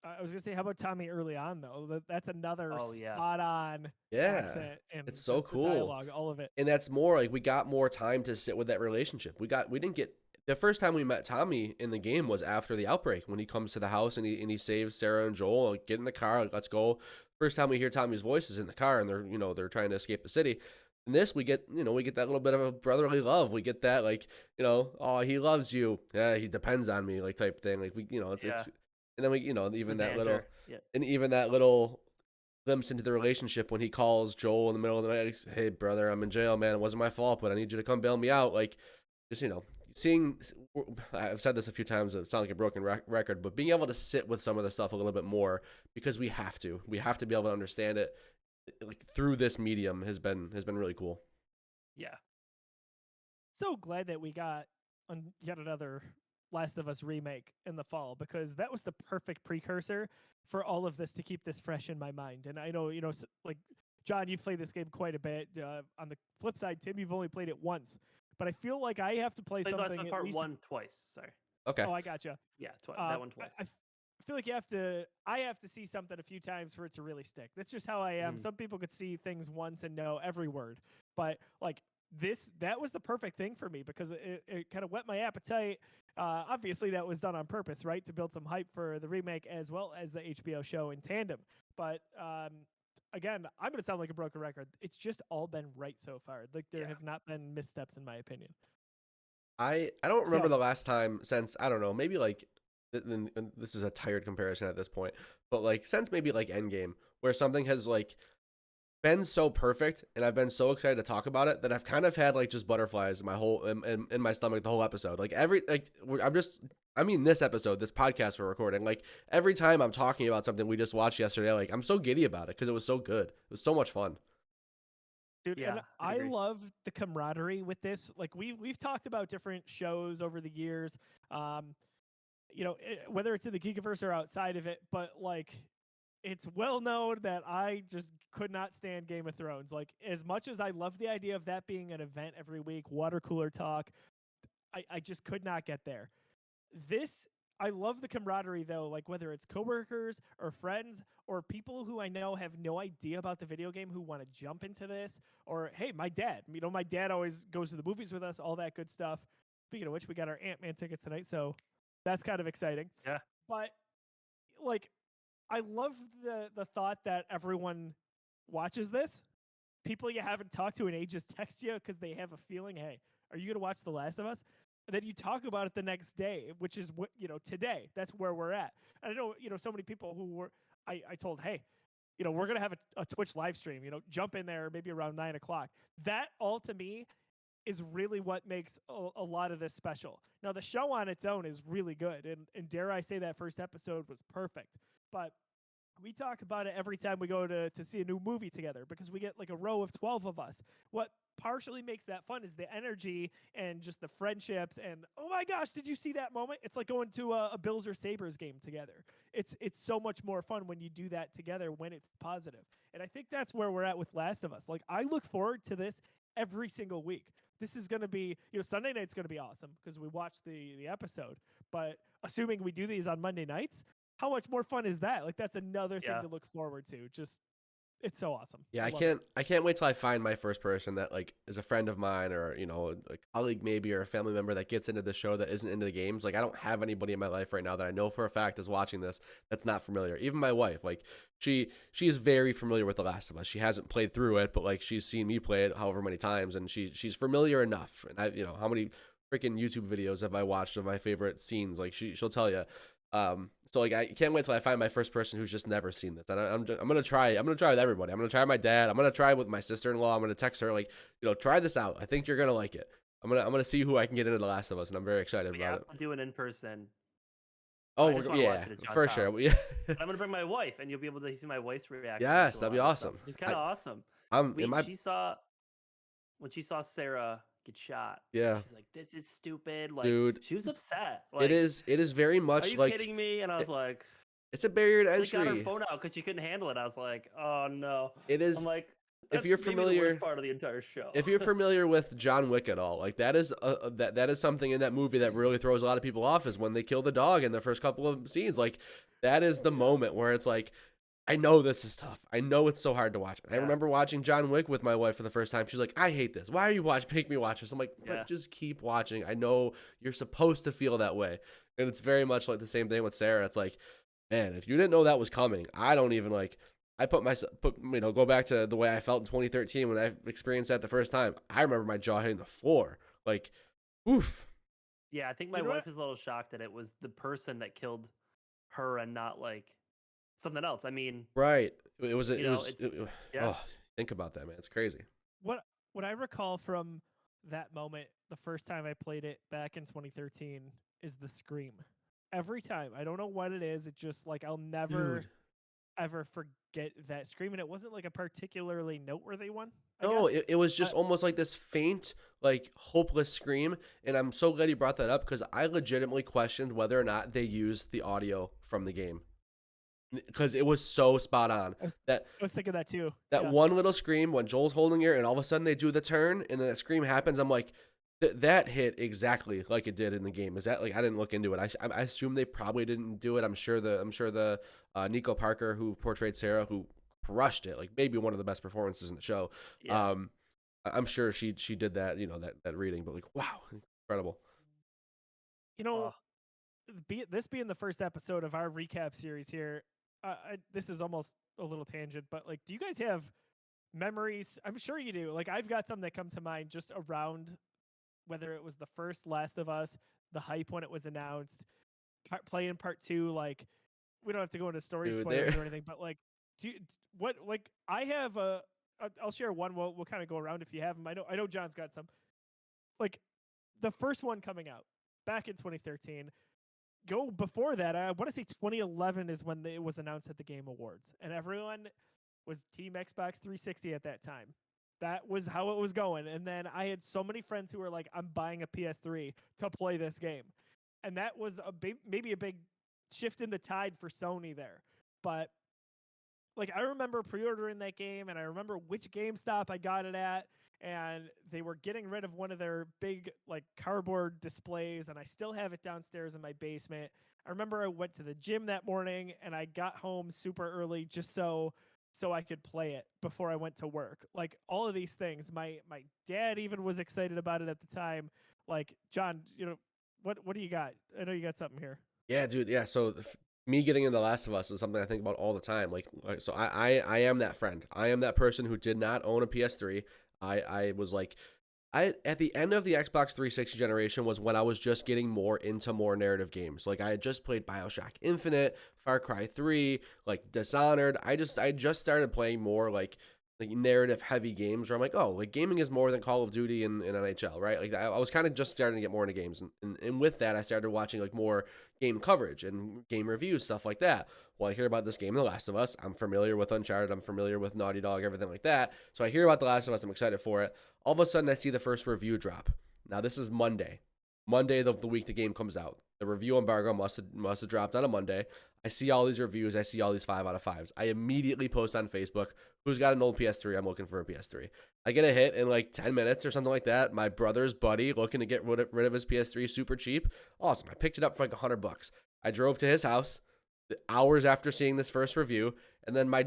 I was gonna say, how about Tommy early on though? That's another spot on accent and it's so just cool. the dialogue, all of it. And that's more like we got more time to sit with that relationship. We didn't get the first time we met Tommy in the game was after the outbreak when he comes to the house and he saves Sarah and Joel. Like, get in the car, like, let's go. First time we hear Tommy's voice is in the car and they're trying to escape the city. In this, we get that little bit of a brotherly love. We get that, like, oh, he loves you. Yeah, he depends on me, like, type thing. Like, it's and then we, even that little, and even that little glimpse into the relationship when he calls Joel in the middle of the night, like, hey brother, I'm in jail, man. It wasn't my fault, but I need you to come bail me out. Like, just, seeing, I've said this a few times, it sounds like a broken record, but being able to sit with some of the stuff a little bit more because we have to be able to understand it, like, through this medium has been really cool. Yeah. So glad that we got yet another Last of Us remake in the fall, because that was the perfect precursor for all of this to keep this fresh in my mind. And I know, like, John, you've played this game quite a bit. On the flip side, Tim, you've only played it once. But I feel like I have to play something. Last of Us Part 1 twice. Sorry. Okay. Oh, I gotcha. Yeah, that one twice. I feel like I have to see something a few times for it to really stick. That's just how I am. Some people could see things once and know every word, but like that was the perfect thing for me because it kind of whet my appetite. Obviously, that was done on purpose, right, to build some hype for the remake as well as the HBO show in tandem. But again, I'm going to sound like a broken record. It's just all been right so far. Like, there have not been missteps, in my opinion. I don't remember the last time since, I don't know, maybe like, and this is a tired comparison at this point, but like since maybe like Endgame, where something has like been so perfect and I've been so excited to talk about it that I've kind of had like just butterflies in my whole in my stomach the whole episode. Like this episode, this podcast we're recording, like every time I'm talking about something we just watched yesterday, like I'm so giddy about it because it was so good. It was so much fun. Dude, and I love the camaraderie with this. Like we've talked about different shows over the years, whether it's in the Geekiverse or outside of it, but like it's well known that I just could not stand Game of Thrones. Like, as much as I love the idea of that being an event every week, water cooler talk, I just could not get there. I love the camaraderie though, like whether it's coworkers or friends or people who I know have no idea about the video game who want to jump into this, or hey, my dad always goes to the movies with us, all that good stuff. Speaking of which, we got our Ant-Man tickets tonight, so that's kind of exciting. Yeah. But like, I love the thought that everyone watches this. People you haven't talked to in ages text you because they have a feeling, hey, are you going to watch The Last of Us? And then you talk about it the next day, which is what, today. That's where we're at. And I know, so many people who were, I told, hey, we're going to have a Twitch live stream, jump in there maybe around 9:00. That all to me is really what makes a lot of this special. Now, the show on its own is really good. And dare I say that first episode was perfect. But we talk about it every time we go to see a new movie together because we get like a row of 12 of us. What partially makes that fun is the energy and just the friendships and, oh my gosh, did you see that moment? It's like going to a Bills or Sabres game together. It's so much more fun when you do that together, when it's positive. And I think that's where we're at with Last of Us. Like, I look forward to this every single week. This is going to be, Sunday night's going to be awesome because we watched the episode. But assuming we do these on Monday nights, how much more fun is that? Like, that's another thing to look forward to. Just, it's so awesome. Yeah, I can't wait till I find my first person that like is a friend of mine or, a colleague maybe or a family member that gets into the show that isn't into the games. Like, I don't have anybody in my life right now that I know for a fact is watching this that's not familiar. Even my wife, like she is very familiar with The Last of Us. She hasn't played through it, but like she's seen me play it however many times and she's familiar enough. And I, how many freaking YouTube videos have I watched of my favorite scenes? Like she'll tell you. So like I can't wait till I find my first person who's just never seen this. And I'm gonna try. I'm gonna try with everybody. I'm gonna try with my dad. I'm gonna try with my sister-in-law. I'm gonna text her like, try this out. I think you're gonna like it. I'm gonna see who I can get into The Last of Us, and I'm very excited Yeah, about it. I'll do it in person. Oh, I just want to watch it at John's for sure. house. Yeah. I'm gonna bring my wife, and you'll be able to see my wife's reaction. Yes, to a that'd be lot of stuff, awesome. which is kind of awesome. In my When she saw Sarah get shot, yeah, she's like, "This is stupid." Like, dude, she was upset. Like, it is very much are you like kidding me? And I was like, it's a barrier to she got her entry. phone out because she couldn't handle it. I was like, "Oh no!" It is. I'm like, If that's you're maybe the familiar, worst part of the entire show. if you're familiar with John Wick at all, like that is that is something in that movie that really throws a lot of people off, is when they kill the dog in the first couple of scenes. Like that is the moment where it's like, I know this is tough. I know it's so hard to watch. I remember watching John Wick with my wife for the first time. She's like, I hate this. Why are you make me watch this? I'm like, but just keep watching. I know you're supposed to feel that way. And it's very much like the same thing with Sarah. It's like, man, if you didn't know that was coming, I don't even like, I go back to the way I felt in 2013 when I experienced that the first time. I remember my jaw hitting the floor. Like, oof. Yeah, I think my wife is a little shocked that it was the person that killed her and not like something else. I mean, right. It was, yeah. Oh, think about that, man. It's crazy. What I recall from that moment, the first time I played it back in 2013, is the scream. Every time. I don't know what it is. It just like, I'll never ever forget that scream. And it wasn't like a particularly noteworthy one. No, it was just almost like this faint, like hopeless scream. And I'm so glad you brought that up, because I legitimately questioned whether or not they used the audio from the game, because it was so spot on. I was thinking that too. That one little scream when Joel's holding her and all of a sudden they do the turn and then that scream happens. I'm like, that hit exactly like it did in the game. Is that like, I didn't look into it. I assume they probably didn't do it. I'm sure the Nico Parker, who portrayed Sarah, who crushed it, like maybe one of the best performances in the show. Yeah. I'm sure she did that, that reading, but like, wow, incredible. This being the first episode of our recap series here, this is almost a little tangent, but like, do you guys have memories? I'm sure you do. Like, I've got some that come to mind just around whether it was the first Last of Us, the hype when it was announced, playing part 2. Like, we don't have to go into story spoilers or anything, but like, I have I'll share one. We'll kind of go around if you have them. I know John's got some. Like, the first one coming out back in 2013. Go before that, I want to say 2011 is when it was announced at the Game Awards, and everyone was Team Xbox 360 at that time. That was how it was going. And then I had so many friends who were like, I'm buying a PS3 to play this game. And that was maybe a big shift in the tide for Sony there. But like, I remember pre-ordering that game, and I remember which GameStop I got it at, and they were getting rid of one of their big like cardboard displays, and I still have it downstairs in my basement. I remember I went to the gym that morning, and I got home super early just so I could play it before I went to work. Like, all of these things. My dad even was excited about it at the time. Like, John, what do you got? I know you got something here. Yeah, dude. Yeah. So me getting into The Last of Us is something I think about all the time. Like so I am that friend. I am that person who did not own a PS3. I was like, at the end of the Xbox 360 generation was when I was just getting more into more narrative games. Like, I had just played BioShock Infinite, Far Cry 3, like Dishonored. I just started playing more like narrative heavy games where I'm like, oh, like gaming is more than Call of Duty and NHL, right? Like, I was kind of just starting to get more into games. And with that, I started watching like more game coverage and game reviews, stuff like that. Well, I hear about this game, The Last of Us. I'm familiar with Uncharted. I'm familiar with Naughty Dog, everything like that. So I hear about The Last of Us. I'm excited for it. All of a sudden, I see the first review drop. Now, this is Monday of the week the game comes out. The review embargo must have dropped on a Monday. I see all these reviews. I see all these 5 out of 5s. I immediately post on Facebook, who's got an old PS3? I'm looking for a PS3. I get a hit in like 10 minutes or something like that. My brother's buddy looking to get rid of his PS3 super cheap. Awesome. I picked it up for like $100. I drove to his house hours after seeing this first review, and then my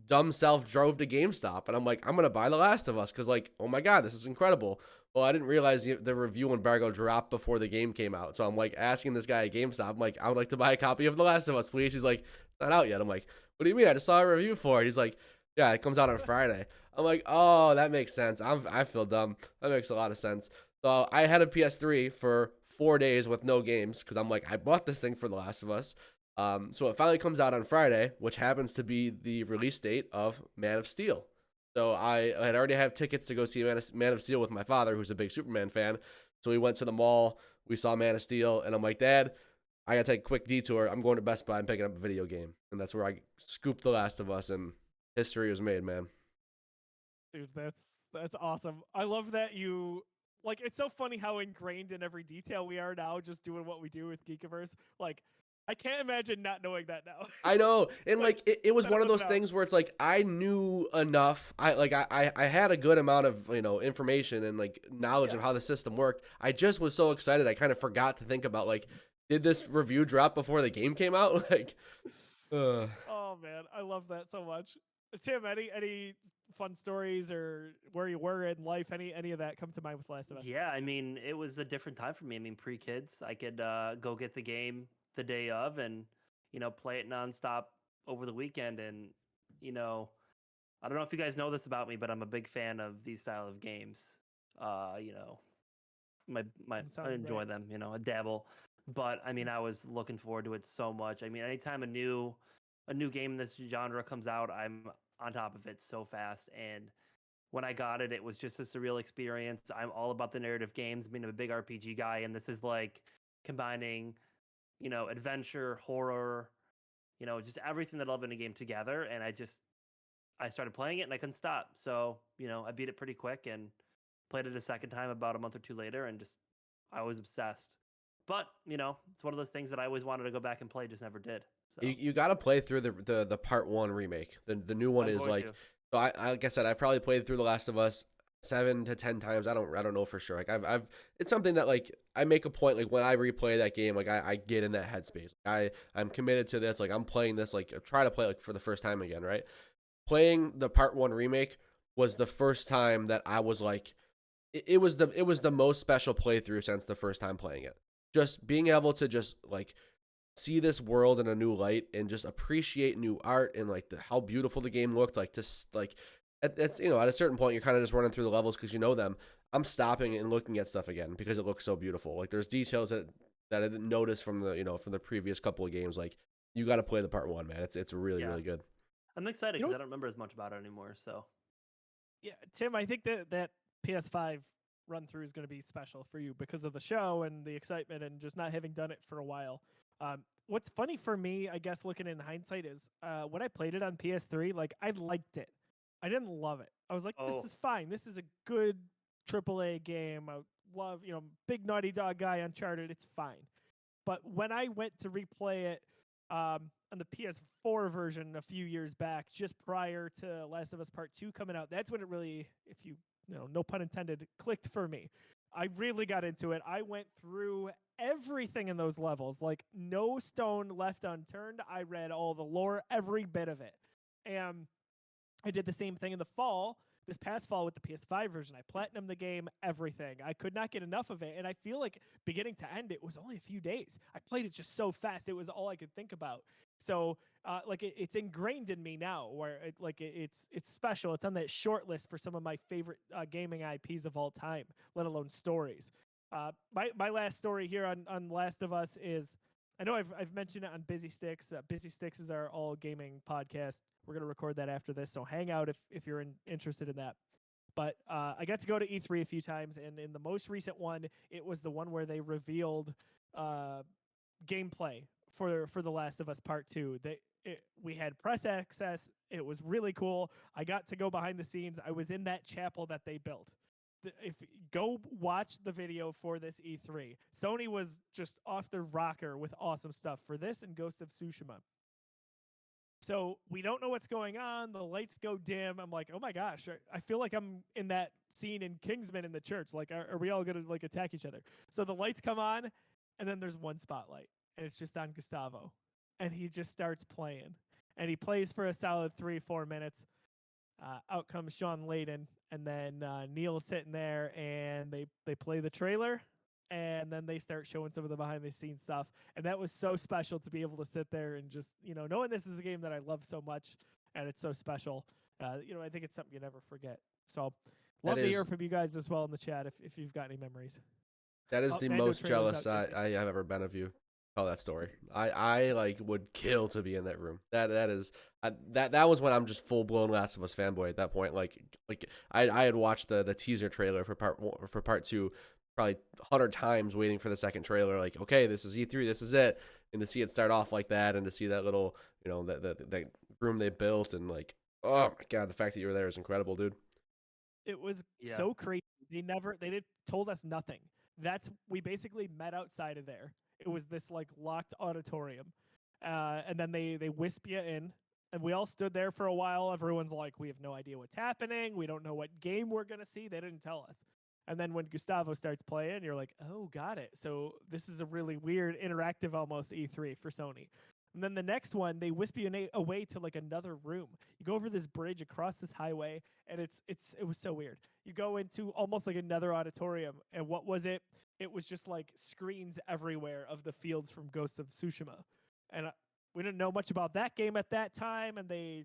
dumb self drove to GameStop, and I'm like, I'm going to buy The Last of Us because, like, oh my God, this is incredible. Well, I didn't realize the review embargo dropped before the game came out. So I'm like asking this guy at GameStop, I'm like, I would like to buy a copy of The Last of Us, please. He's like, it's not out yet. I'm like, what do you mean? I just saw a review for it. He's like, yeah, it comes out on Friday. I'm like, oh, that makes sense. I feel dumb. That makes a lot of sense. So I had a PS3 for 4 days with no games because I'm like, I bought this thing for The Last of Us. So it finally comes out on Friday, which happens to be the release date of Man of Steel. So I had already have tickets to go see Man of Steel with my father, who's a big Superman fan. So we went to the mall, we saw Man of Steel, and I'm like, Dad, I gotta take a quick detour. I'm going to Best Buy and picking up a video game, and that's where I scooped The Last of Us, and history was made, man. Dude, that's awesome. I love that you like. It's so funny how ingrained in every detail we are now, just doing what we do with Geekiverse. Like, I can't imagine not knowing that now. I know, and like it was that one of was those things where it's like I knew enough. I had a good amount of information and like knowledge of how the system worked. I just was so excited. I kind of forgot to think about like, did this review drop before the game came out? Like, Oh man, I love that so much. Tim, any fun stories or where you were in life? Any of that come to mind with Last of Us? Yeah, I mean, it was a different time for me. I mean, pre-kids, I could go get the game the day of and, play it nonstop over the weekend. And, you know, I don't know if you guys know this about me, but I'm a big fan of these style of games. You know, I enjoy them, I dabble. But I mean, I was looking forward to it so much. I mean, anytime a new game in this genre comes out, I'm on top of it so fast. And when I got it, it was just a surreal experience. I'm all about the narrative games. I mean, I'm a big RPG guy, and this is like combining, adventure, horror, just everything that I love in a game together. And I started playing it and I couldn't stop. So, I beat it pretty quick and played it a second time about a month or two later, and I was obsessed. But, it's one of those things that I always wanted to go back and play, just never did. So you got to play through the part 1 remake. The new one I'm is going like, to. so like I said, I've probably played through The Last of Us 7 to 10 times. I don't know for sure. Like it's something that like I make a point, like when I replay that game, like I get in that headspace. I'm committed to this. Like I'm playing this, like try to play like for the first time again, right? Playing the part 1 remake was the first time that I was like, it was the most special playthrough since the first time playing it. Just being able to just like see this world in a new light and just appreciate new art and like how beautiful the game looked. Like just like at a certain point you're kind of just running through the levels because you know them. I'm stopping and looking at stuff again because it looks so beautiful. Like there's details that I didn't notice from the previous couple of games. Like you got to play the part 1, man. It's really really good. I'm excited because I don't remember as much about it anymore. So yeah, Tim, I think that PS5 run through is going to be special for you because of the show and the excitement and just not having done it for a while. What's funny for me, I guess, looking in hindsight, is when I played it on PS3, like I liked it. I didn't love it. I was like, this is fine. This is a good AAA game. I love, big Naughty Dog guy, Uncharted. It's fine. But when I went to replay it on the PS4 version a few years back, just prior to Last of Us Part 2 coming out, that's when it really, if you, no pun intended, clicked for me. I really got into it. I went through everything in those levels, like no stone left unturned. I read all the lore, every bit of it. And I did the same thing in the fall, this past fall with the PS5 version. I platinumed the game, everything. I could not get enough of it. And I feel like beginning to end, it was only a few days. I played it just so fast. It was all I could think about. So, it's ingrained in me now where it's special. It's on that short list for some of my favorite gaming IPs of all time, let alone stories. My last story here on Last of Us is, I know I've mentioned it on Busy Sticks. Busy Sticks is our all gaming podcast. We're going to record that after this, so hang out if you're interested in that. But I got to go to E3 a few times, and in the most recent one, it was the one where they revealed gameplay for The Last of Us Part 2. We had press access. It was really cool. I got to go behind the scenes. I was in that chapel that they built. If go watch the video for this E3. Sony was just off their rocker with awesome stuff for this and Ghost of Tsushima. So we don't know what's going on. The lights go dim. I'm like, oh my gosh, I feel like I'm in that scene in Kingsman in the church. Like, are we all gonna like attack each other? So the lights come on, and then there's one spotlight, and it's just on Gustavo, and he just starts playing, and he plays for a solid 3-4 minutes. Out comes Sean Layden, and then Neil's sitting there, and they play the trailer, and then they start showing some of the behind the scenes stuff, and that was so special to be able to sit there and just knowing this is a game that I love so much, and it's so special. I think it's something you never forget. So love to hear from you guys as well in the chat if you've got any memories. That is the most jealous I have ever been of you. tell that story. I like would kill to be in that room. That is that was when I'm just full blown Last of Us fanboy at that point. Like I had watched the teaser trailer for part two probably 100 times, waiting for the second trailer. Like, okay, this is E3, this is it, and to see it start off like that, and to see that little that room they built, and like, oh my god, the fact that you were there is incredible, dude. It was Yeah. so crazy. They did told us nothing. We basically met outside of there. It was this like locked auditorium, and then they wisp you in, and we all stood there for a while. Everyone's like, we have no idea what's happening. We don't know what game we're gonna see. They didn't tell us. And then when Gustavo starts playing, you're like, oh, got it. So this is a really weird, interactive, almost E3 for Sony. And then the next one, they wisp you away to like another room. You go over this bridge across this highway, and it was so weird. You go into almost like another auditorium, and what was it? It was just like screens everywhere of the fields from Ghost of Tsushima, and we didn't know much about that game at that time, and they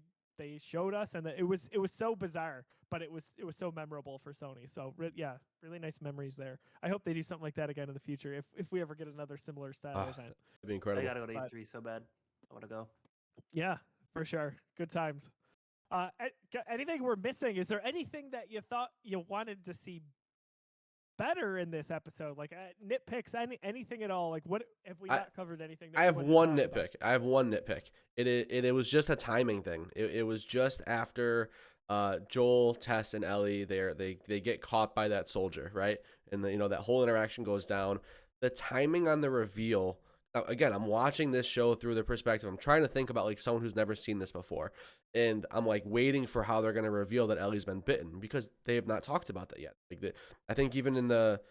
showed us, and it was so bizarre, but it was so memorable for Sony. So yeah, really nice memories there. I hope they do something like that again in the future if we ever get another similar style event. It'd be I incredible. gotta go to E3 so bad. I want to go. Yeah, for sure. Good times. Anything we're missing? Is there anything that you thought you wanted to see better in this episode? Like nitpicks, anything at all? Like what have we not covered anything? That I you have wanted to one talk nitpick. about? I have one nitpick. It was just a timing thing. It was just after Joel, Tess, and Ellie they get caught by that soldier, right? And that whole interaction goes down. The timing on the reveal. Again, I'm watching this show through the perspective. I'm trying to think about like someone who's never seen this before, and I'm like waiting for how they're going to reveal that Ellie's been bitten, because they have not talked about that yet. Like I think even in the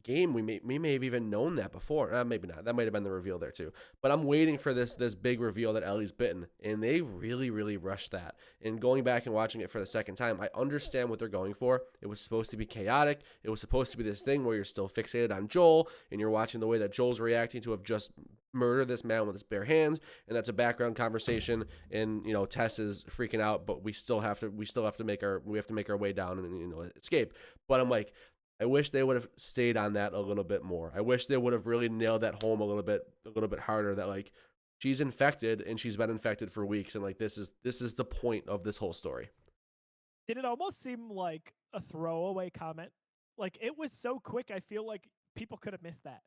game we may have even known that before. Maybe not. That might have been the reveal there too. But I'm waiting for this big reveal that Ellie's bitten, and they really rushed that. And going back and watching it for the second time, I understand what they're going for. It was supposed to be chaotic. It was supposed to be this thing where you're still fixated on Joel, and you're watching the way that Joel's reacting to have just murdered this man with his bare hands, and that's a background conversation. And Tess is freaking out, but we have to make our way down and escape. But I'm like, I wish they would have stayed on that a little bit more. I wish they would have really nailed that home a little bit harder, that like she's infected and she's been infected for weeks, and like this is the point of this whole story. Did it almost seem like a throwaway comment? Like it was so quick, I feel like people could have missed that.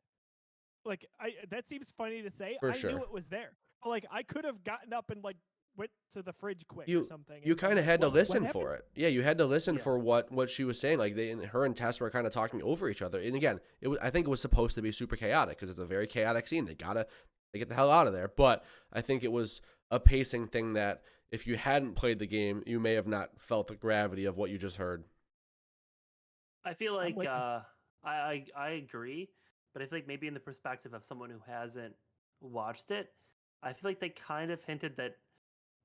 Like that seems funny to say. For I sure. knew it was there. But like I could have gotten up and like went to the fridge quick or something. You kind of had to listen what for it. Yeah, you had to listen Yeah. for what she was saying. Like her and Tess were kind of talking over each other. And again, I think it was supposed to be super chaotic because it's a very chaotic scene. They get the hell out of there. But I think it was a pacing thing that if you hadn't played the game, you may have not felt the gravity of what you just heard. I feel I'm like with you. I agree, but I feel like maybe in the perspective of someone who hasn't watched it, I feel like they kind of hinted that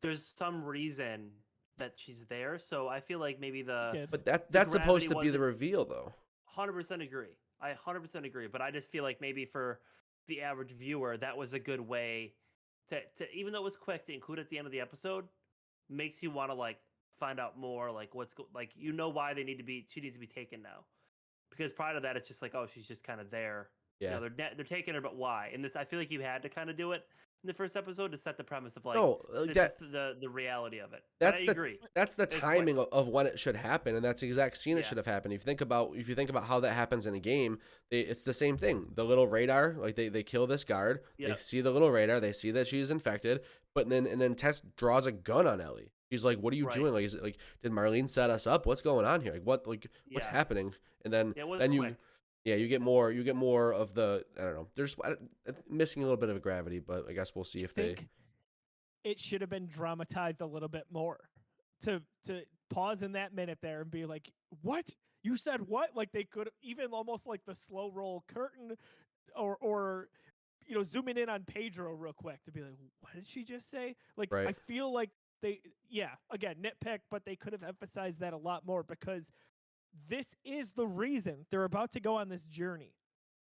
there's some reason that she's there. So I feel like maybe Did. But that's supposed gravity to be the wasn't- reveal, though. 100% agree. I 100% agree, but I just feel like maybe for the average viewer, that was a good way to even though it was quick, to include at the end of the episode, makes you want to like find out more, like like why she needs to be taken now, because prior to that it's just like, oh, she's just kind of there. Yeah. They're taking her, but why? And this, I feel like you had to kind of do it in the first episode to set the premise of like, No, this is the reality of it. But I agree. That's the It's timing of when it should happen, and that's the exact scene it Yeah. should have happened. If you think about how that happens in a game, it's the same thing. The little radar, like they kill this guard, they Yep. see the little radar, they see that she's infected, but then Tess draws a gun on Ellie. She's like, "What are you Right. doing? Like, is it like, did Marlene set us up? What's going on here? Like, what's Yeah. happening?" And then It was then you quick. yeah, you get more of the, I don't know. There's missing a little bit of gravity, but I guess we'll see if they. think it should have been dramatized a little bit more to pause in that minute there and be like, what? You said what? Like they could even almost like the slow roll curtain or zooming in on Pedro real quick to be like, what did she just say? Like Right. I feel like again, nitpick, but they could have emphasized that a lot more, because this is the reason they're about to go on this journey.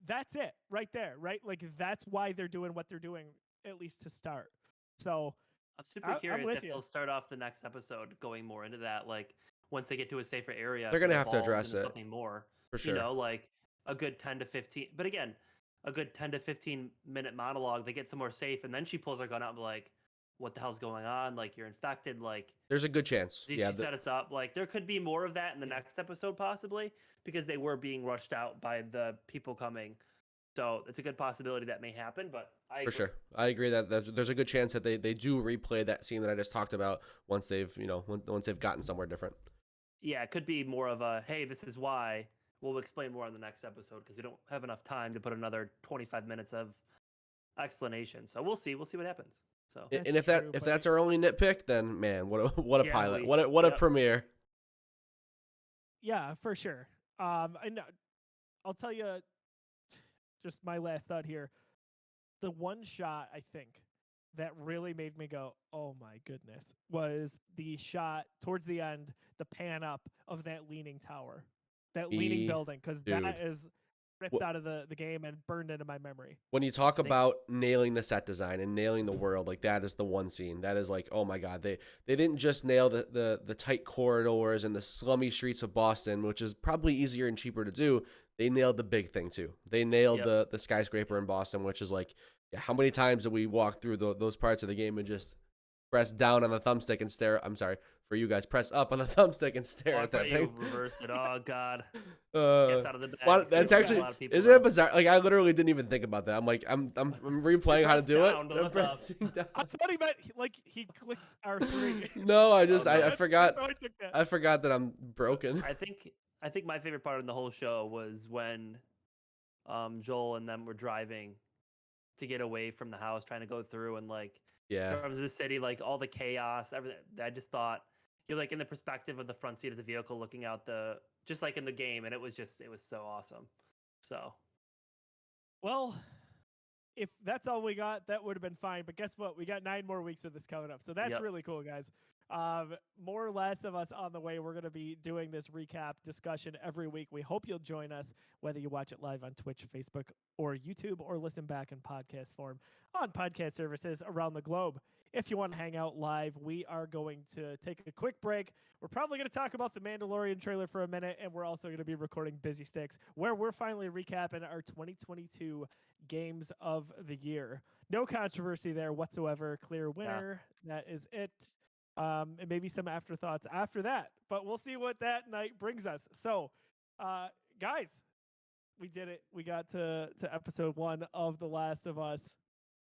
That's it right there, right? Like that's why they're doing what they're doing, at least to start. So I'm super curious with if you. they'll start off the next episode going more into that. Like once they get to a safer area, They're if it gonna have to evolves address into it, something more. for sure. Like a good 10 to 15. But again, a good 10 to 15-minute monologue. They get somewhere safe, and then she pulls her gun out and be like, "What the hell's going on? Like, you're infected. Like, There's a good chance. did Yeah, she set us up?" Like, there could be more of that in the next episode, possibly, because they were being rushed out by the people coming. So it's a good possibility that may happen. But I for agree. sure. I agree that there's a good chance that they do replay that scene that I just talked about once they've once they've gotten somewhere different. Yeah, it could be more of a, hey, this is why. We'll explain more in the next episode because we don't have enough time to put another 25 minutes of explanation. So we'll see. We'll see what happens. So And That's true, if but that's our only nitpick, then man, what a Yeah, pilot, we- what a yep. premiere. yeah, for sure. And I'll tell you just my last thought here. The one shot I think that really made me go, "Oh my goodness," was the shot towards the end, the pan up of that leaning tower, that leaning Me, building, because dude. that is ripped out of the game and burned into my memory. When you talk about nailing the set design and nailing the world, like that is the one scene that is like, oh my god, they didn't just nail the tight corridors and the slummy streets of Boston, which is probably easier and cheaper to do. They nailed the big thing too. They nailed Yep. the skyscraper in Boston, which is like, yeah, how many times did we walk through those parts of the game and just press down on the thumbstick and stare? I'm sorry for you guys, press up on the thumbstick and stare Oh, I at that thought thing. you reversed it. Oh God, Uh, gets out of the bag. well, that's A actually lot of people isn't it know. bizarre? Like I literally didn't even think about that. I'm like I'm replaying how to press do it. down to I'm look up. pressing down. I thought he meant like he clicked R3. No, I just Oh, no. I That's forgot how I took that. I forgot that I'm broken. I think my favorite part of the whole show was when Joel and them were driving to get away from the house, trying to go through and like Yeah, drive to the city, like all the chaos, everything. I just thought you're like in the perspective of the front seat of the vehicle, looking out the just like in the game, and it was so awesome. So Well, if that's all we got, that would have been fine. But guess what? We got 9 more weeks of this coming up. So that's Yep. really cool, guys. More Last of Us on the way. We're going to be doing this recap discussion every week. We hope you'll join us, whether you watch it live on Twitch, Facebook, or YouTube, or listen back in podcast form on podcast services around the globe. If you want to hang out live, we are going to take a quick break. We're probably going to talk about the Mandalorian trailer for a minute, and we're also going to be recording Busy Sticks, where we're finally recapping our 2022 games of the year. No controversy there whatsoever. Clear winner. That is it. And maybe some afterthoughts after that, but we'll see what that night brings us. So, guys, we did it. We got to episode 1 of The Last of Us.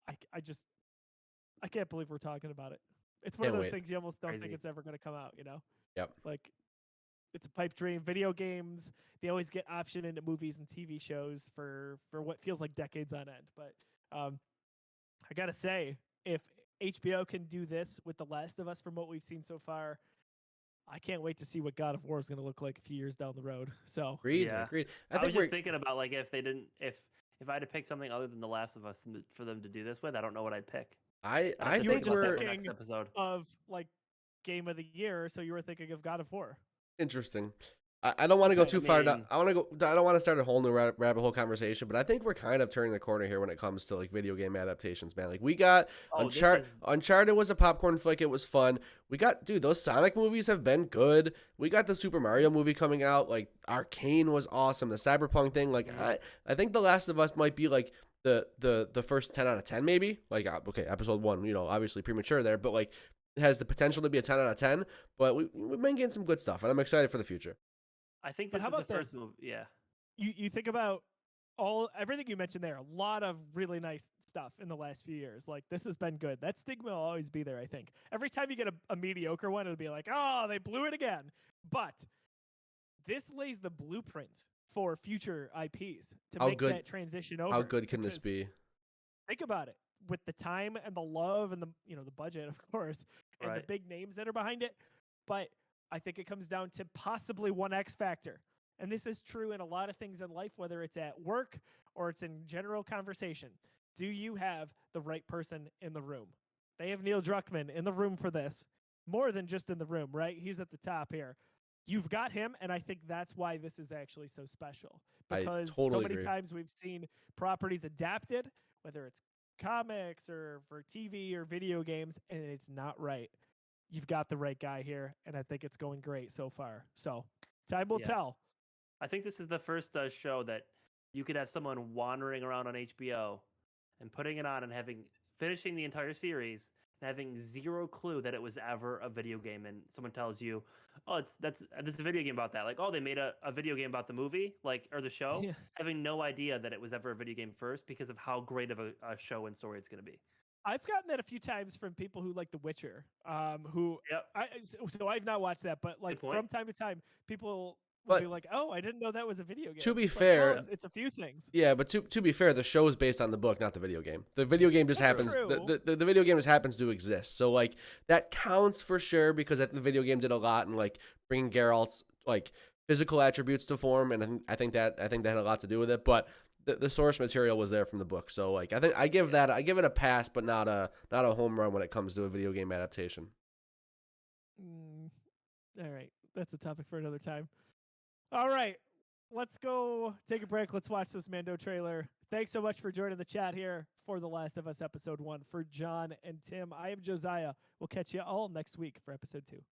I can't believe we're talking about it. It's one Can't of those wait. things you almost don't think Crazy. it's ever going to come out, Yep. Like, it's a pipe dream. Video games, they always get optioned into movies and TV shows for what feels like decades on end. But I gotta say, if HBO can do this with The Last of Us from what we've seen so far, I can't wait to see what God of War is going to look like a few years down the road. So Agreed. Yeah. Agreed. I think was we're just thinking about like if they didn't if I had to pick something other than The Last of Us for them to do this with, I don't know what I'd pick. I I'd have to you were think just about that for thinking next episode. of like game of the year, so you were thinking of God of War. interesting. I don't want to go Okay. too I far down. mean- I don't want to start a whole new rabbit hole conversation, but I think we're kind of turning the corner here when it comes to like video game adaptations, man. Like we got Oh, this Uncharted. is- Uncharted was a popcorn flick. It was fun. We got those Sonic movies have been good. We got the Super Mario movie coming out. Like Arcane was awesome. The Cyberpunk thing. Like I think The Last of Us might be like the first 10 out of 10 maybe. Like okay, episode 1, obviously premature there, but like it has the potential to be a 10 out of 10. But we've been getting some good stuff, and I'm excited for the future. I think But this how is the about first this? movie. Yeah. You think about everything you mentioned there, a lot of really nice stuff in the last few years. Like this has been good. That stigma will always be there, I think. Every time you get a mediocre one, it'll be like, oh, they blew it again. But this lays the blueprint for future IPs to How make good- that transition over. How good can this because be? Think about it. With the time and the love and the the budget, of course, and the Right. big names that are behind it. But I think it comes down to possibly one X factor. And this is true in a lot of things in life, whether it's at work or it's in general conversation. Do you have the right person in the room? They have Neil Druckmann in the room for this. More than just in the room, right? He's at the top here. You've got him, and I think that's why this is actually so special. I Because so totally many agree. times we've seen properties adapted, whether it's comics or for TV or video games, and it's not right. You've got the right guy here, and I think it's going great so far. So time will Yeah. tell. I think this is the first show that you could have someone wandering around on HBO and putting it on and finishing the entire series and having zero clue that it was ever a video game, and someone tells you, "Oh, this is a video game about that." Like, "Oh, they made a video game about the movie, like, or the show," Yeah. having no idea that it was ever a video game first because of how great of a show and story it's going to be. I've gotten that a few times from people who like The Witcher. Who Yep. so I've not watched that, but like point. from time to time, people will But be like, "Oh, I didn't know that was a video game." to be It's like, fair, well, it's a few things. yeah, but to be fair, the show is based on the book, not the video game. The video game just That's happens. true. The video game just happens to exist. So like that counts for sure because the video game did a lot in like bringing Geralt's like physical attributes to form, and I think that had a lot to do with it. But the source material was there from the book, so like I think I give it a pass, but not a home run when it comes to a video game adaptation. All right, that's a topic for another time. All right, let's go take a break. Let's watch this Mando trailer. Thanks so much for joining the chat here for The Last of Us Episode 1. For John and Tim, I am Josiah. We'll catch you all next week for Episode 2.